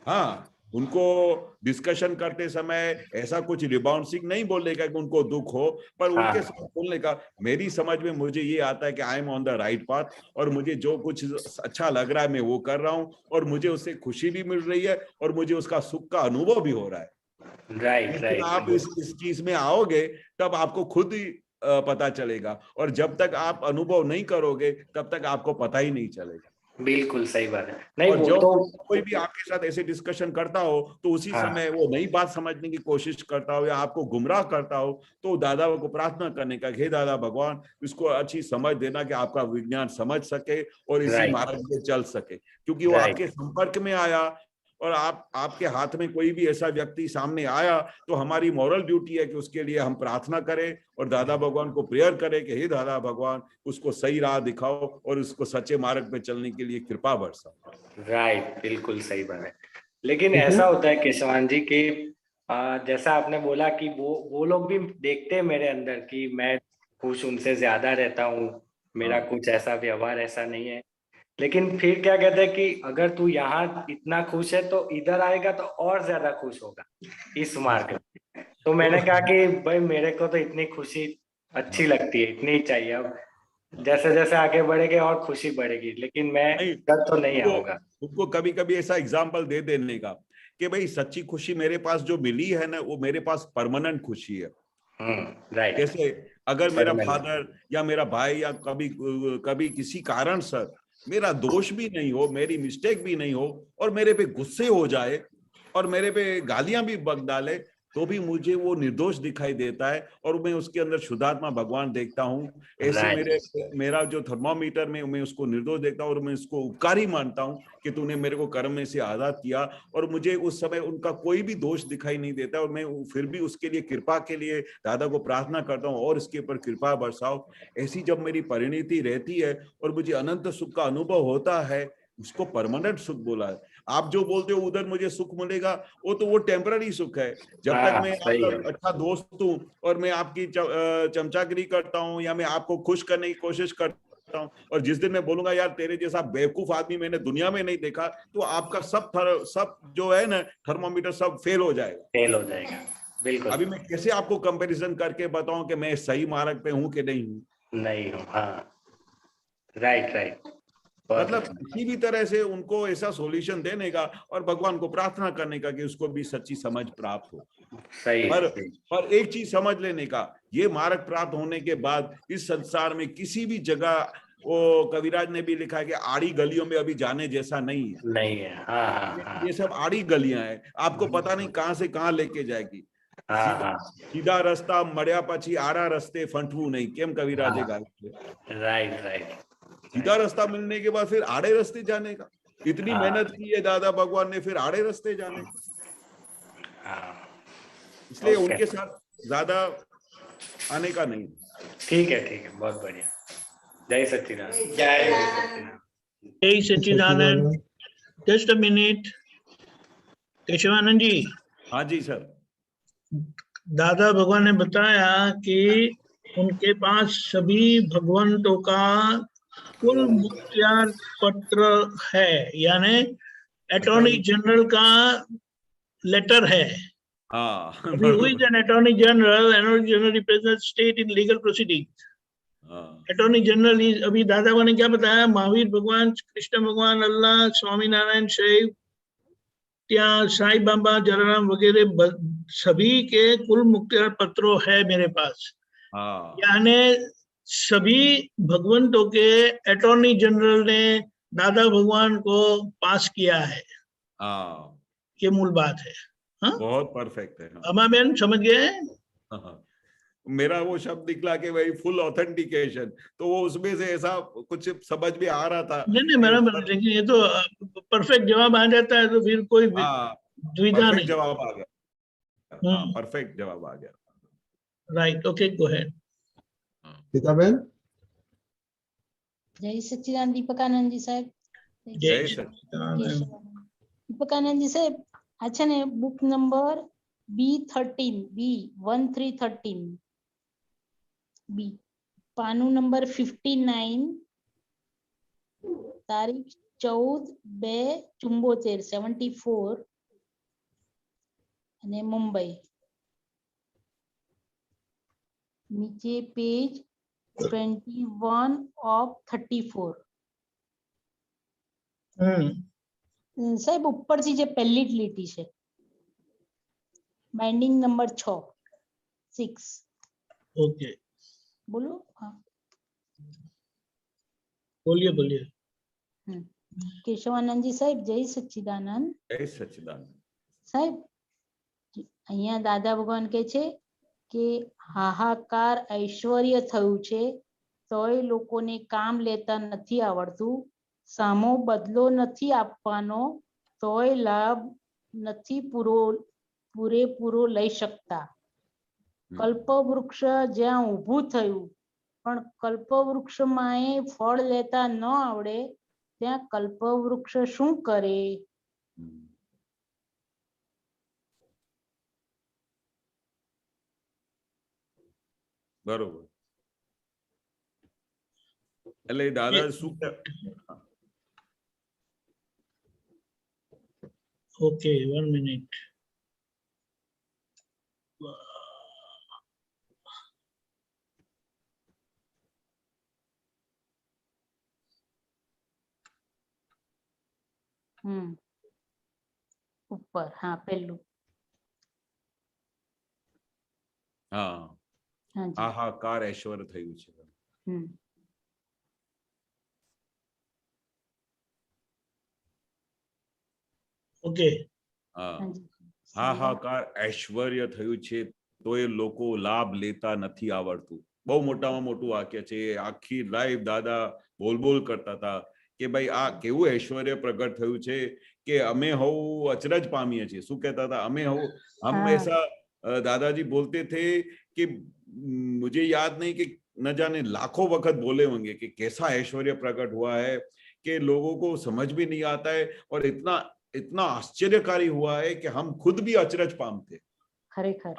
Speaker 8: हाँ, उनको डिस्कशन करते समय ऐसा कुछ रिबाउंसिंग नहीं बोलने का कि उनको दुख हो, पर उनके साथ बोलने का मेरी समझ में मुझे ये आता है कि I am on the right path और मुझे जो कुछ अच्छा लग रहा है मैं वो कर रहा हूँ और मुझे उससे खुशी भी मिल रही है और मुझे उसका सुख का अनुभव भी हो रहा है।
Speaker 13: राइट राइट,
Speaker 8: आप इस चीज में आओगे तब आपको खुद ही पता चलेगा, और जब तक आप अनुभव नहीं करोगे तब तक आपको पता ही नहीं चलेगा।
Speaker 13: बिल्कुल सही बात है। नहीं,
Speaker 8: और
Speaker 13: वो
Speaker 8: जब
Speaker 13: तो
Speaker 8: कोई भी आपके साथ ऐसे डिस्कशन करता हो तो उसी समय वो नई बात समझने की कोशिश करता हो या आपको गुमराह करता हो, तो दादा को प्रार्थना करने का, हे दादा भगवान इसको अच्छी समझ देना कि आपका विज्ञान समझ सके और इसी मार्ग पे चल सके, क्योंकि वो आपके संपर्क में आया और आपके हाथ में कोई भी ऐसा व्यक्ति सामने आया, तो हमारी मॉरल ड्यूटी है कि उसके लिए हम प्रार्थना करें और दादा भगवान को प्रेयर करें कि हे दादा भगवान उसको सही राह दिखाओ और उसको सच्चे मार्ग पे चलने के लिए कृपा बरसाओ।
Speaker 13: राइट, बिल्कुल सही बात है। लेकिन ऐसा होता है केशवान जी कि जैसा आपने बोला कि वो लोग भी देखते हैं मेरे अंदर कि मैं कुछ उनसे ज्यादा रहता हूँ, मेरा कुछ ऐसा व्यवहार ऐसा नहीं है, लेकिन फिर क्या कहते हैं कि अगर तू यहाँ इतना खुश है तो इधर आएगा तो और ज्यादा खुश होगा इस मार्ग में। तो मैंने कहा कि भाई मेरे को तो इतनी खुशी अच्छी लगती है, इतनी ही चाहिए। अब जैसे जैसे आगे बढ़ेंगे और खुशी बढ़ेगी, लेकिन मैं इधर तो नहीं आऊंगा।
Speaker 8: उनको कभी कभी ऐसा एग्जाम्पल दे देने का कि भाई सच्ची खुशी मेरे पास जो मिली है ना, वो मेरे पास परमानेंट खुशी है।
Speaker 13: राइट।
Speaker 8: जैसे अगर मेरा फादर या मेरा भाई या कभी किसी कारण से मेरा दोष भी नहीं हो, मेरी मिस्टेक भी नहीं हो और मेरे पे गुस्से हो जाए और मेरे पे गालियां भी बक डाले, तो भी मुझे वो निर्दोष दिखाई देता है और मैं उसके अंदर शुद्धात्मा भगवान देखता हूँ। ऐसे मेरा जो थर्मोमीटर में मैं उसको निर्दोष देखता हूँ और मैं उसको उपकारी मानता हूँ कि तूने मेरे को कर्म में से आजाद किया, और मुझे उस समय उनका कोई भी दोष दिखाई नहीं देता और मैं फिर भी उसके लिए कृपा के लिए दादा को प्रार्थना करता हूँ और इसके ऊपर कृपा बरसाओ। ऐसी जब मेरी परिणति रहती है और मुझे अनंत सुख का अनुभव होता है, उसको परमानेंट सुख बोला है। आप जो बोलते हो उधर मुझे सुख मिलेगा, वो टेम्पररी सुख है। जब तक मैं आपका अच्छा दोस्त हूँ और मैं आपकी चमचागिरी करता हूँ या मैं आपको खुश करने की कोशिश करता हूँ, और जिस दिन मैं बोलूंगा यार तेरे जैसा बेवकूफ आदमी मैंने दुनिया में नहीं देखा, तो आपका सब जो है ना थर्मोमीटर सब फेल हो जाएगा।
Speaker 13: बिल्कुल।
Speaker 8: अभी मैं कैसे आपको कंपैरिजन करके बताऊं कि मैं सही मार्ग पे हूं कि नहीं हूं?
Speaker 13: हाँ, राइट।
Speaker 8: मतलब किसी भी तरह से उनको ऐसा सॉल्यूशन देने का और भगवान को प्रार्थना करने का कि उसको भी सच्ची समझ प्राप्त हो। पर एक चीज समझ लेने का, ये मार्ग प्राप्त होने के बाद इस संसार में किसी भी जगह, वो कविराज ने भी लिखा है कि आड़ी गलियों में अभी जाने जैसा नहीं है।
Speaker 13: हाँ।
Speaker 8: ये सब आड़ी गलियां हैं, आपको पता नहीं कहां से कहां लेके जाएगी। सीधा रास्ता मड़िया पछी आड़ा रस्ते फंटवू नहीं, केम कविराजे गाया।
Speaker 13: राइट।
Speaker 8: सीधा रास्ता मिलने के बाद फिर आड़े रास्ते जाने का, इतनी मेहनत की है दादा भगवान ने, फिर आड़े रास्ते जाने का। इसलिए उनके साथ ज्यादा आने का नहीं।
Speaker 13: ठीक है, बहुत बढ़िया। जय सच्चिदानंद।
Speaker 1: जय सच्चिदानंद। जस्ट अ मिनट केशवानंद जी।
Speaker 8: हाँ जी सर।
Speaker 1: दादा भगवान ने बताया कि उनके पास सभी भगवंतों का कुल मुख्तियार पत्र है, यानी अटॉर्नी जनरल का लेटर है। Who is an attorney general? Attorney general represents state in legal proceedings. Attorney general अभी दादा ने क्या बताया, महावीर भगवान, कृष्ण भगवान, अल्लाह, स्वामी नारायण, शैव, त्या साई बाबा, जलाराम वगैरह सभी के कुल मुख्तियार पत्रों है मेरे पास। यानी सभी भगवंतों के अटॉर्नी जनरल ने दादा भगवान को पास किया है। ये मूल बात है। हाँ?
Speaker 8: बहुत परफेक्ट है।
Speaker 1: अमा बहन समझ गए?
Speaker 8: मेरा वो शब्द निकला कि भाई फुल ऑथेंटिकेशन, तो वो उसमें से ऐसा कुछ समझ में आ रहा था।
Speaker 1: नहीं मेरा लेकिन ये तो परफेक्ट जवाब आ जाता है तो फिर कोई दुविधा नहीं।
Speaker 8: जवाब आ गया। परफेक्ट जवाब आ गया।
Speaker 1: Right, okay, go ahead.
Speaker 3: Geeta बहन।
Speaker 14: जय सच्चिदानंद दीपकानंद जी साहब।
Speaker 8: जय सच्चिदानंद
Speaker 14: दीपकानंद जी साहब। अच्छा ने बुक नंबर B13 बी पानु नंबर 59, तारीख 14/2/74 અને મુંબઈ। नीचे पेज 21 of 34। સાહેબ ઉપરથી જે પહેલી જ લીટી છે, બાઇન્ડિંગ નંબર 6।
Speaker 1: ओके,
Speaker 14: बोलो। हाँ
Speaker 1: बोलिए।
Speaker 14: केशवानंद जी साहब, जय सच्चिदानंद।
Speaker 8: जय सच्चिदानंद
Speaker 14: साहब, અહીંયા દાદા ભગવાન કહે છે કે હાહાકાર ઐશ્વર્ય થયું છે, તોય લોકોને કામ લેતા નથી આવડતું, સામો બદલો નથી આપવાનો, તોય લાભ નથી પૂરેપૂરો લઈ શકતા। કલ્પવૃક્ષ જ્યાં ઊભું થયું, પણ કલ્પવૃક્ષમાં ફળ લેતા ન આવડે, ત્યાં કલ્પવૃક્ષ શું કરે?
Speaker 8: બરોબર। એટલે દાદા શું
Speaker 1: ओके, 1 मिनट।
Speaker 14: ऊपर, हाँ पहलू।
Speaker 8: हाँ, हाहाकार ऐश्वर्य થયું છે।
Speaker 1: ओके,
Speaker 8: हाँ, હાહાકાર ઐશ્વર્ય થયું છે તો એ લોકો લાભ લેતા નથી આવડતું. બહુ મોટામાં મોટું વાક્ય છે. આખી લાઈફ દાદા બોલ કરતા હતા કે ભાઈ આ કેવું ઐશ્વર્ય પ્રગટ થયું છે કે અમે હવ અચરજ પામીએ છીએ. શું કહેતા હતા? અમે હવ હંમેશા दादाजी बोलते थे कि मुझे याद नहीं कि न जाने लाखों वक्त बोले होंगे कि कैसा ऐश्वर्य प्रकट हुआ है कि लोगों को समझ भी नहीं आता है और इतना इतना आश्चर्यकारी हुआ है कि हम खुद भी अचरज पामते,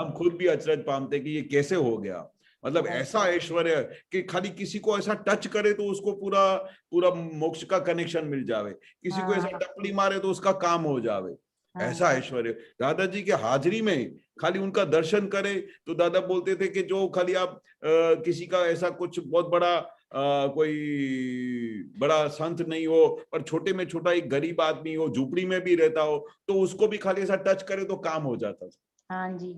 Speaker 8: हम खुद भी अचरज पामते कि ये कैसे हो गया. मतलब ऐसा ऐश्वर्य कि खाली किसी को ऐसा टच करे तो उसको पूरा पूरा मोक्ष का कनेक्शन मिल जावे, किसी को ऐसा टपली मारे तो उसका काम हो जावे. ऐसा ऐश्वर्य दादाजी के हाजिरी में खाली उनका दर्शन करे तो दादा बोलते थे कि जो खाली आप किसी का ऐसा कुछ बहुत बड़ा कोई बड़ा संत नहीं हो पर छोटे में छोटा एक गरीब आदमी हो, झूपड़ी में भी रहता हो, तो उसको भी खाली ऐसा टच करे तो काम हो जाता था.
Speaker 14: हाँ जी.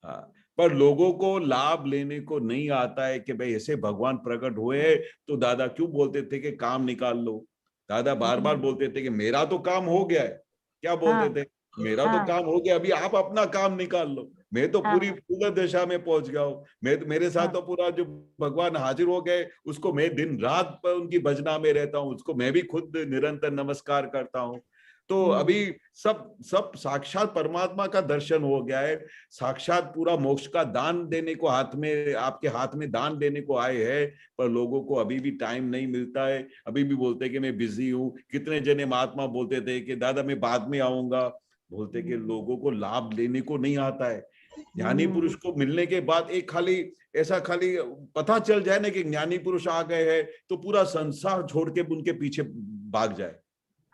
Speaker 8: हाँ, पर लोगों को लाभ लेने को नहीं आता है कि भाई ऐसे भगवान प्रकट हुए तो दादा क्यों बोलते थे कि काम निकाल लो. दादा बार बार बोलते थे कि मेरा तो काम हो गया है. क्या बोलते थे? मेरा तो काम हो गया, अभी आप अपना काम निकाल लो. मैं तो पूरी पूर्ण दशा में पहुंच गया हूँ. मेरे साथ तो पूरा जो भगवान हाजिर हो गए उसको मैं दिन रात पर उनकी भजना में रहता हूँ, उसको मैं भी खुद निरंतर नमस्कार करता हूँ. तो अभी सब साक्षात परमात्मा का दर्शन हो गया है. साक्षात पूरा मोक्ष का दान देने को आपके हाथ में दान देने को आए हैं, पर लोगों को अभी भी टाइम नहीं मिलता है. अभी भी बोलते हैं कि मैं बिजी हूँ. कितने जने महात्मा बोलते थे कि दादा मैं बाद में आऊंगा. बोलते कि लोगों को लाभ लेने को नहीं आता है. ज्ञानी पुरुष को मिलने के बाद एक खाली पता चल जाए ना कि ज्ञानी पुरुष आ गए हैं तो पूरा संसार छोड़ के उनके पीछे भाग जाए.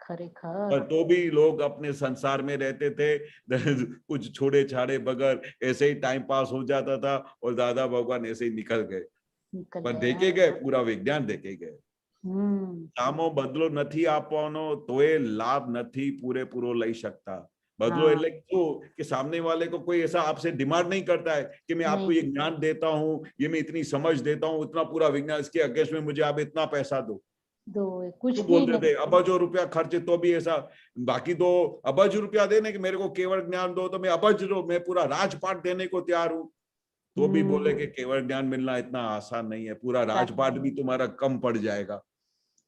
Speaker 8: पर तो भी लोग अपने संसार में रहते थे, कुछ छोड़े छाड़े बगैर ऐसे ही टाइम पास हो जाता था और दादा भगवान ऐसे ही निकल गए. पर देखे गए पूरा विज्ञान देखे गए. સામો બદલો નથી આપવાનો તો એ લાભ નથી પૂરેપૂરો લઈ શકતા. बदलो એટલે શું कि सामने वाले को कोई ऐसा आपसे डिमांड नहीं करता है कि मैं आपको ये ज्ञान देता हूँ, ये मैं इतनी समझ देता हूँ, इतना पूरा विज्ञान, इसके अगेंस्ट में मुझे आप इतना पैसा दो.
Speaker 14: कुछ
Speaker 8: तो बोलते थे अबजों रुपया खर्चे तो भी ऐसा. बाकी तो अबज रुपया देने कि मेरे को केवल ज्ञान दो तो मैं अबज दो, मैं पूरा राजपाट देने को तैयार हूँ. तो भी बोले कि केवल ज्ञान मिलना इतना आसान नहीं है, पूरा राजपाट भी तुम्हारा कम पड़ जाएगा.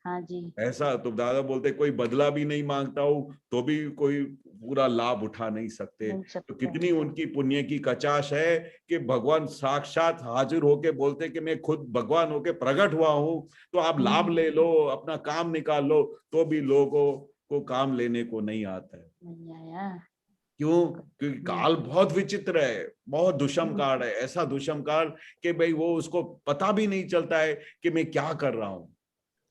Speaker 14: हाँ जी.
Speaker 8: ऐसा तो दादा बोलते कोई बदला भी नहीं मांगता हूँ तो भी कोई पूरा लाभ उठा नहीं सकते. तो कितनी उनकी पुण्य की कचाश है कि भगवान साक्षात हाजिर होके बोलते कि मैं खुद भगवान होके प्रकट हुआ हूँ, तो आप लाभ ले लो, अपना काम निकाल लो. तो भी लोगों को काम लेने को नहीं आता है. क्यों? क्योंकि काल बहुत विचित्र है, बहुत दुष्म काल है. ऐसा दुष्म काल कि भाई वो उसको पता भी नहीं चलता है कि मैं क्या कर रहा हूँ,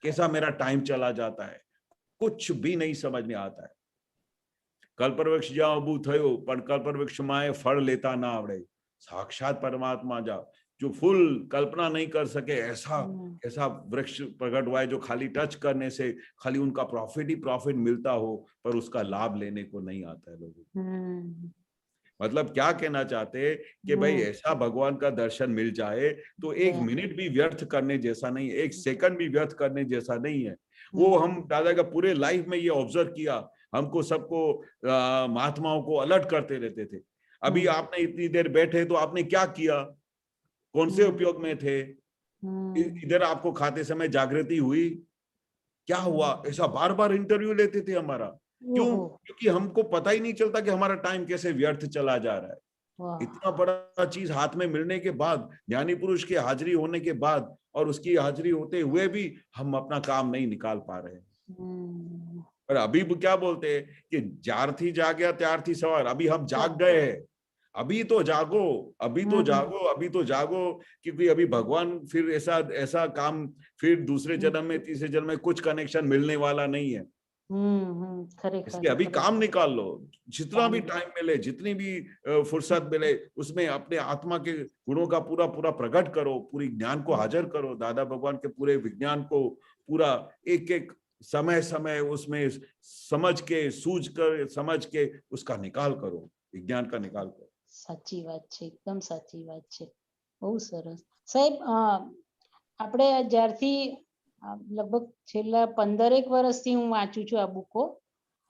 Speaker 8: कैसा मेरा टाइम चला जाता है, कुछ भी नहीं समझ में आता है. कल्पवृक्ष ज्યાં ઊભું થયું પણ કલ્પવૃક્ષમાં ફળ લેતા ના આવડે. साक्षात परमात्मा जाओ जो फुल कल्पना नहीं कर सके ऐसा वृक्ष प्रकट हुआ है जो खाली टच करने से खाली उनका प्रॉफिट ही प्रॉफिट मिलता हो पर उसका लाभ लेने को नहीं आता है लोगों को. मतलब क्या कहना चाहते हैं कि भाई ऐसा भगवान का दर्शन मिल जाए तो एक मिनट भी व्यर्थ करने जैसा नहीं है, एक सेकंड भी व्यर्थ करने जैसा नहीं है. वो हम दादा का पूरे लाइफ में ये ऑब्जर्व किया. हमको सबको महात्माओं को अलर्ट करते रहते थे. अभी आपने इतनी देर बैठे तो आपने क्या किया, कौन से उपयोग में थे, इधर आपको खाते समय जागृति हुई, क्या हुआ, ऐसा बार बार इंटरव्यू लेते थे हमारा. क्यों? क्योंकि हमको पता ही नहीं चलता कि हमारा टाइम कैसे व्यर्थ चला जा रहा है. इतना बड़ा चीज हाथ में मिलने के बाद, ज्ञानी पुरुष की हाजिरी होने के बाद और उसकी हाजिरी होते हुए भी हम अपना काम नहीं निकाल पा रहे हैं. पर अभी क्या बोलते हैं कि ज्यारथी जागया त्यारथी सवार. अभी हम जाग गए हैं, अभी तो जागो, अभी तो जागो, अभी तो जागो. क्योंकि अभी भगवान फिर ऐसा काम फिर दूसरे जन्म में तीसरे जन्म में कुछ कनेक्शन मिलने वाला नहीं है. इसलिए अभी काम निकाल लो, जितना भी टाइम मिले, जितनी भी फुर्सत मिले उसमें अपने आत्मा के गुणों का पूरा पूरा प्रकट करो, पूरी ज्ञान को हाजिर करो. दादा भगवान के पूरे विज्ञान को पूरा एक एक समय समय उसमें समझ के सूझ कर समझ के उसका निकाल करो, विज्ञान का निकाल करो.
Speaker 14: સાચી વાત છે, એકદમ સાચી વાત છે. બહુ સરસ સાહેબ. આપણે જ્યારથી લગભગ છેલ્લા 15 વર્ષથી હું વાંચું છું આ બુકો,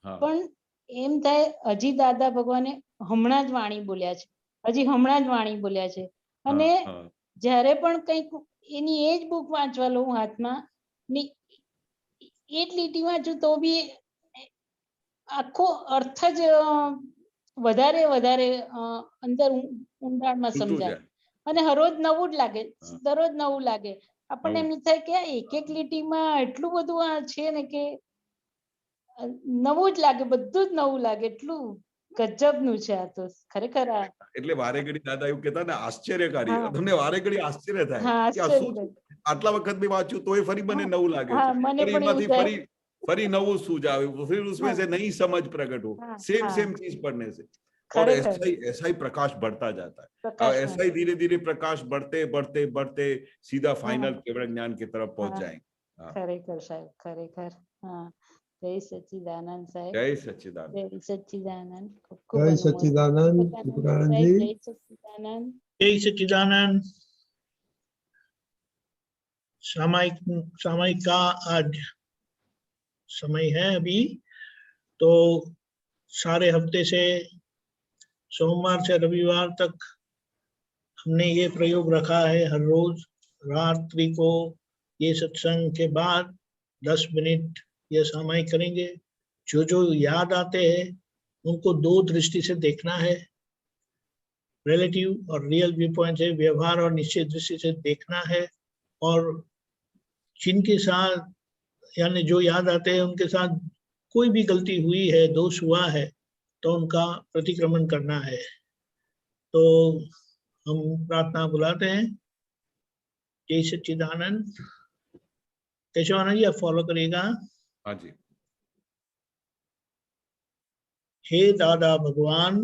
Speaker 14: પણ એમ થાય હજી દાદા ભગવાને હમણાં જ વાણી બોલ્યા છે, હજી હમણાં જ વાણી બોલ્યા છે. અને
Speaker 8: हाँ,
Speaker 14: જ્યારે પણ કંઈક એની એ જ બુક વાંચવા લઉં હાથમાં ને એ જ લીટી વાંચું તો બી આખો અર્થ જ વધારે વધારે અંદર ઊંડાણમાં
Speaker 8: खुलतू
Speaker 14: સમજાય
Speaker 8: जाए।
Speaker 14: અને હરોજ નવું જ લાગે,
Speaker 8: હા.
Speaker 14: દરરોજ નવું લાગે. આપણને
Speaker 8: નવું.
Speaker 14: એમ થાય કે આ એક એક લીટીમાં એટલું બધું આ છે ને કે નવું જ લાગે, બધું જ નવું લાગે, એટલું ગજબનું છે આ તો ખરેખર. આ
Speaker 8: એટલે વારે ઘડી દાદા એવું કહેતા ને આશ્ચર્યકારી,
Speaker 14: હા.
Speaker 8: તમને વારે ઘડી આશ્ચર્ય થાય
Speaker 14: હા,
Speaker 8: કે આ શું
Speaker 14: આશ્ચર્ય.
Speaker 8: છે? આટલા વખત મેં વાંચ્યું તોય ફરી મને નવું લાગે
Speaker 14: હા,
Speaker 8: છે,
Speaker 14: મને
Speaker 8: ફરી
Speaker 14: પણ એવું
Speaker 8: એમાંથી
Speaker 14: થાય.
Speaker 8: फरी नवू सूझ आवे, फिर उसमें
Speaker 14: हाँ,
Speaker 8: से नई समझ प्रकट हो,
Speaker 14: हाँ,
Speaker 8: सेम
Speaker 14: हाँ,
Speaker 8: सेम चीज पढ़ने से। और
Speaker 14: खरेखर
Speaker 8: ऐसा ही प्रकाश बढ़ता जाता है। अब
Speaker 14: प्रकाशमान।
Speaker 8: ऐसा ही धीरे धीरे प्रकाश बढ़ते बढ़ते बढ़ते सीधा
Speaker 14: हाँ,
Speaker 8: फाइनल केवल ज्ञान की तरफ पहुंच
Speaker 14: हाँ,
Speaker 8: जाएंगे। हाँ,
Speaker 14: खरेखर साहेब, खरेखर. हाँ, जय सच्चिदानंद साहेब,
Speaker 8: जय सच्चिदानंद।
Speaker 14: जय सच्चिदानंद. खूब खूब
Speaker 3: जय
Speaker 14: अनुमोदन.
Speaker 3: सच्चिदानंद
Speaker 14: विवेकानंद
Speaker 3: विवेकानंद
Speaker 14: साहेब,
Speaker 3: जी।
Speaker 14: जय सच्चिदानंद.
Speaker 1: जय सच्चिदानंद। सामायिक सामायिक का आज समय है अभी, तो सारे हफ्ते से सोमवार से रविवार तक हमने ये प्रयोग रखा है, हर रोज रात्रि को ये सत्संग के बाद 10 मिनट ये सामायिक करेंगे। जो जो याद आते हैं उनको दो दृष्टि से देखना है, रिलेटिव और रियल व्यू पॉइंट से, व्यवहार और निश्चित दृष्टि से देखना है। और जिनके साथ यानी जो याद आते हैं उनके साथ कोई भी गलती हुई है, दोष हुआ है, तो उनका प्रतिक्रमण करना है। तो हम प्रार्थना बुलाते हैं। जय सच्चिदानंद। केशवानंद जी आप फॉलो करिएगा।
Speaker 8: हाँ जी।
Speaker 1: हे दादा भगवान,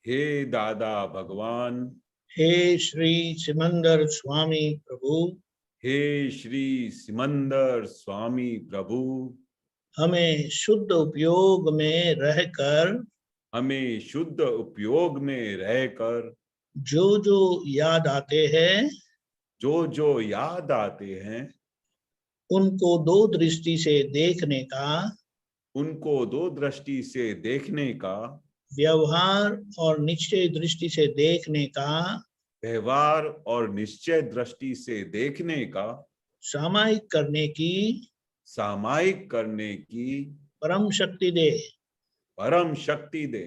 Speaker 8: हे दादा भगवान,
Speaker 1: हे श्री सिमंदर स्वामी प्रभु,
Speaker 8: हे श्री सिमंदर स्वामी प्रभु,
Speaker 1: हमें शुद्ध उपयोग में रहकर,
Speaker 8: हमें शुद्ध उपयोग में रहकर,
Speaker 1: जो जो याद आते हैं,
Speaker 8: जो जो याद आते हैं,
Speaker 1: उनको दो दृष्टि से देखने का,
Speaker 8: उनको दो दृष्टि से देखने का,
Speaker 1: व्यवहार और निश्चय दृष्टि से देखने का,
Speaker 8: व्यवहार और निश्चय दृष्टि से देखने का,
Speaker 1: सामायिक करने की
Speaker 8: सामायिक करने की
Speaker 1: परम शक्ति दे।
Speaker 8: परम शक्ति दे।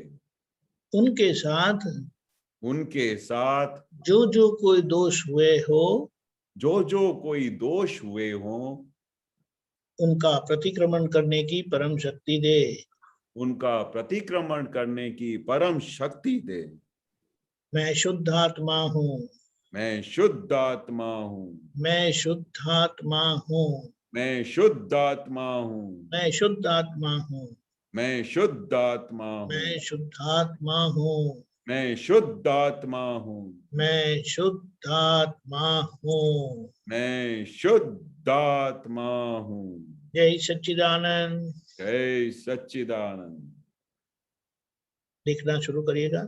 Speaker 1: उनके साथ जो जो कोई दोष हुए हो,
Speaker 8: जो जो कोई दोष हुए हो,
Speaker 1: उनका प्रतिक्रमण करने की परम शक्ति दे।
Speaker 8: उनका प्रतिक्रमण करने की परम शक्ति दे।
Speaker 1: मैं शुद्ध आत्मा हूँ,
Speaker 8: मैं शुद्ध आत्मा हूँ,
Speaker 1: मैं शुद्ध आत्मा हूँ,
Speaker 8: मैं शुद्ध आत्मा हूँ,
Speaker 1: मैं शुद्ध आत्मा हूँ,
Speaker 8: मैं शुद्ध आत्मा हूँ,
Speaker 1: मैं शुद्ध आत्मा हूँ,
Speaker 8: मैं शुद्ध आत्मा हूँ,
Speaker 1: मैं शुद्ध आत्मा हूँ,
Speaker 8: मैं शुद्ध आत्मा हूँ।
Speaker 1: जय सच्चिदानंद।
Speaker 8: जय सच्चिदानंद।
Speaker 1: लिखना शुरू करिएगा।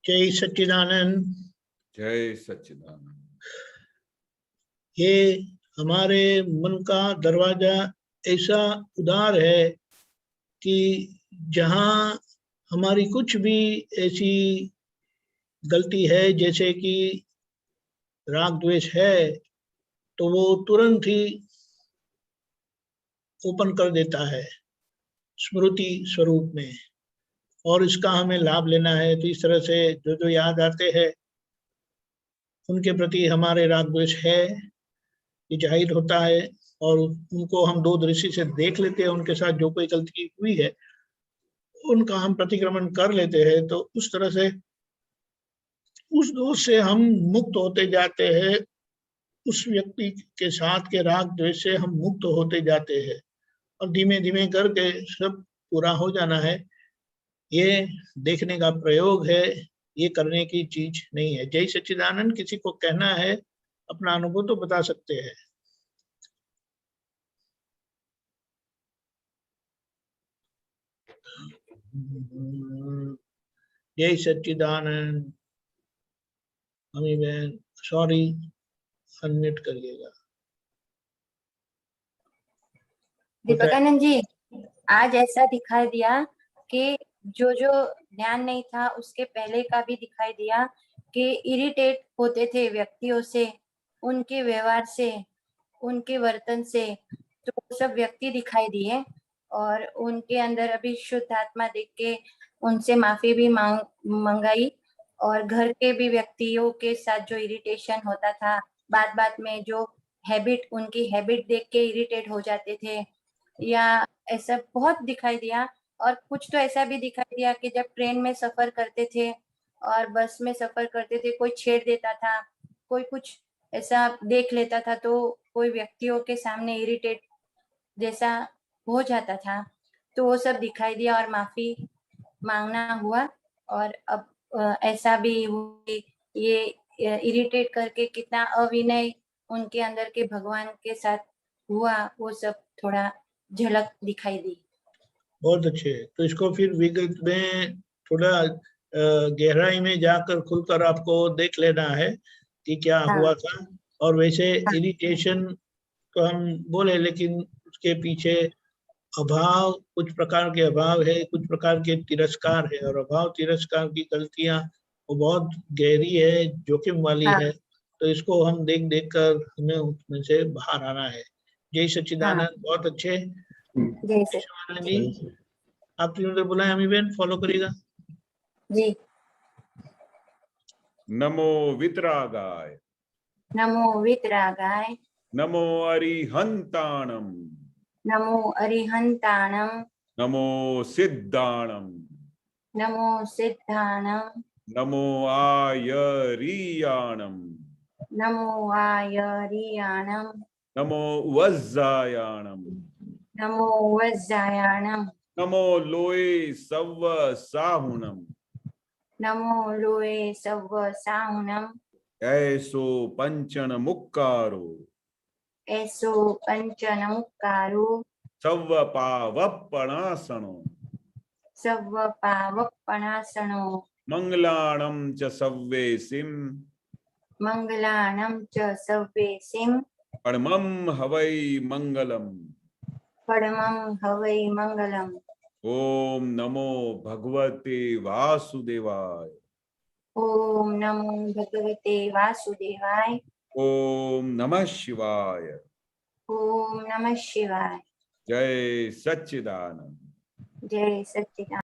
Speaker 1: जय सच्चिदानंद।
Speaker 8: जय सच्चिदानंद।
Speaker 1: ये हमारे मन का दरवाजा ऐसा उदार है कि जहाँ हमारी कुछ भी ऐसी गलती है, जैसे कि राग द्वेष है, तो वो तुरंत ही ओपन कर देता है स्मृति स्वरूप में, और इसका हमें लाभ लेना है। तो इस तरह से जो जो याद आते हैं उनके प्रति हमारे राग द्वेष है ये जाहिर होता है, और उनको हम दो दृष्टि से देख लेते हैं। उनके साथ जो कोई गलती हुई है उनका हम प्रतिक्रमण कर लेते हैं, तो उस तरह से उस दोष से हम मुक्त होते जाते हैं। उस व्यक्ति के साथ के राग द्वेष से हम मुक्त होते जाते हैं, और धीमे धीमे करके सब पूरा हो जाना है। ये देखने का प्रयोग है, ये करने की चीज नहीं है। जय सच्चिदानंद। किसी को कहना है अपना अनुभव तो बता सकते हैं। जय सच्चिदानंद। अमी बहन सॉरी, अनम्यूट करिएगा।
Speaker 15: दीपकानंद जी, आज ऐसा दिखाई दिया कि जो जो ध्यान नहीं था उसके पहले का भी दिखाई दिया कि इरिटेट होते थे व्यक्तियों से, उनके व्यवहार से, उनके वर्तन से, तो सब व्यक्ति दिखाई दिए, और उनके अंदर अभी शुद्ध आत्मा देख के उनसे माफी भी मंगाई, और घर के भी व्यक्तियों के साथ जो इरिटेशन होता था, बात बात में जो हैबिट, उनकी हैबिट देख के इरिटेट हो जाते थे, या ऐसा बहुत दिखाई दिया। और कुछ तो ऐसा भी दिखाई दिया कि जब ट्रेन में सफर करते थे और बस में सफर करते थे, कोई छेड़ देता था, कोई कुछ ऐसा देख लेता था, तो कोई व्यक्तियों के सामने इरिटेट जैसा हो जाता था, तो वो सब दिखाई दिया और माफी मांगना हुआ। और अब ऐसा भी हुई, ये इरिटेट करके कितना अविनय उनके अंदर के भगवान के साथ हुआ, वो सब थोड़ा झलक दिखाई दी।
Speaker 1: बहुत अच्छे। तो इसको फिर विगत में थोड़ा गहराई में जाकर खुलकर आपको देख लेना है कि क्या हुआ था। और वैसे इरिटेशन तो हम बोले, लेकिन उसके पीछे अभाव, कुछ प्रकार के अभाव है, कुछ प्रकार के तिरस्कार है, और अभाव तिरस्कार की गलतियां वो बहुत गहरी है, जोखिम वाली है। तो इसको हम देख देख कर हमें उसमें से बाहर आना है। जय सच्चिदानंद। बहुत अच्छे। आप तीनों ने बुलाए, अमी बहन फॉलो करिएगा
Speaker 15: जी।
Speaker 8: नमो वितरागाय।
Speaker 15: नमो वितरागाय।
Speaker 8: नमो अरिहंताणम।
Speaker 15: नमो अरिहंताणम।
Speaker 8: नमो सिद्धाणम।
Speaker 15: नमो सिद्धाणम।
Speaker 8: नमो आयरियाणम।
Speaker 15: नमो आयरियाणम।
Speaker 8: नमो वज्जायाणम।
Speaker 15: नमो वज्जायाणम।
Speaker 8: नमो लोए सव्व साहुणम।
Speaker 15: नमो लोए सव्व साहुणम।
Speaker 8: ऐसो पंचन मुक्कारो।
Speaker 15: ऐसो पंचन मुक्कारो।
Speaker 8: सव्व पावप्पणासनो।
Speaker 15: सव्व पावप्पणासनो।
Speaker 8: मंगलाणं च सव्वेसिं।
Speaker 15: मंगलाणं च सव्वेसिं।
Speaker 8: परमं हवै मंगलम्।
Speaker 15: परमं हवै मंगलम्।
Speaker 8: ओम नमो भगवते वासुदेवाय।
Speaker 15: ओम नमो भगवते वासुदेवाय।
Speaker 8: ओम नमः शिवाय।
Speaker 15: ओम नमः शिवाय।
Speaker 8: जय सच्चिदानंद।
Speaker 15: जय सच्चिदानंद।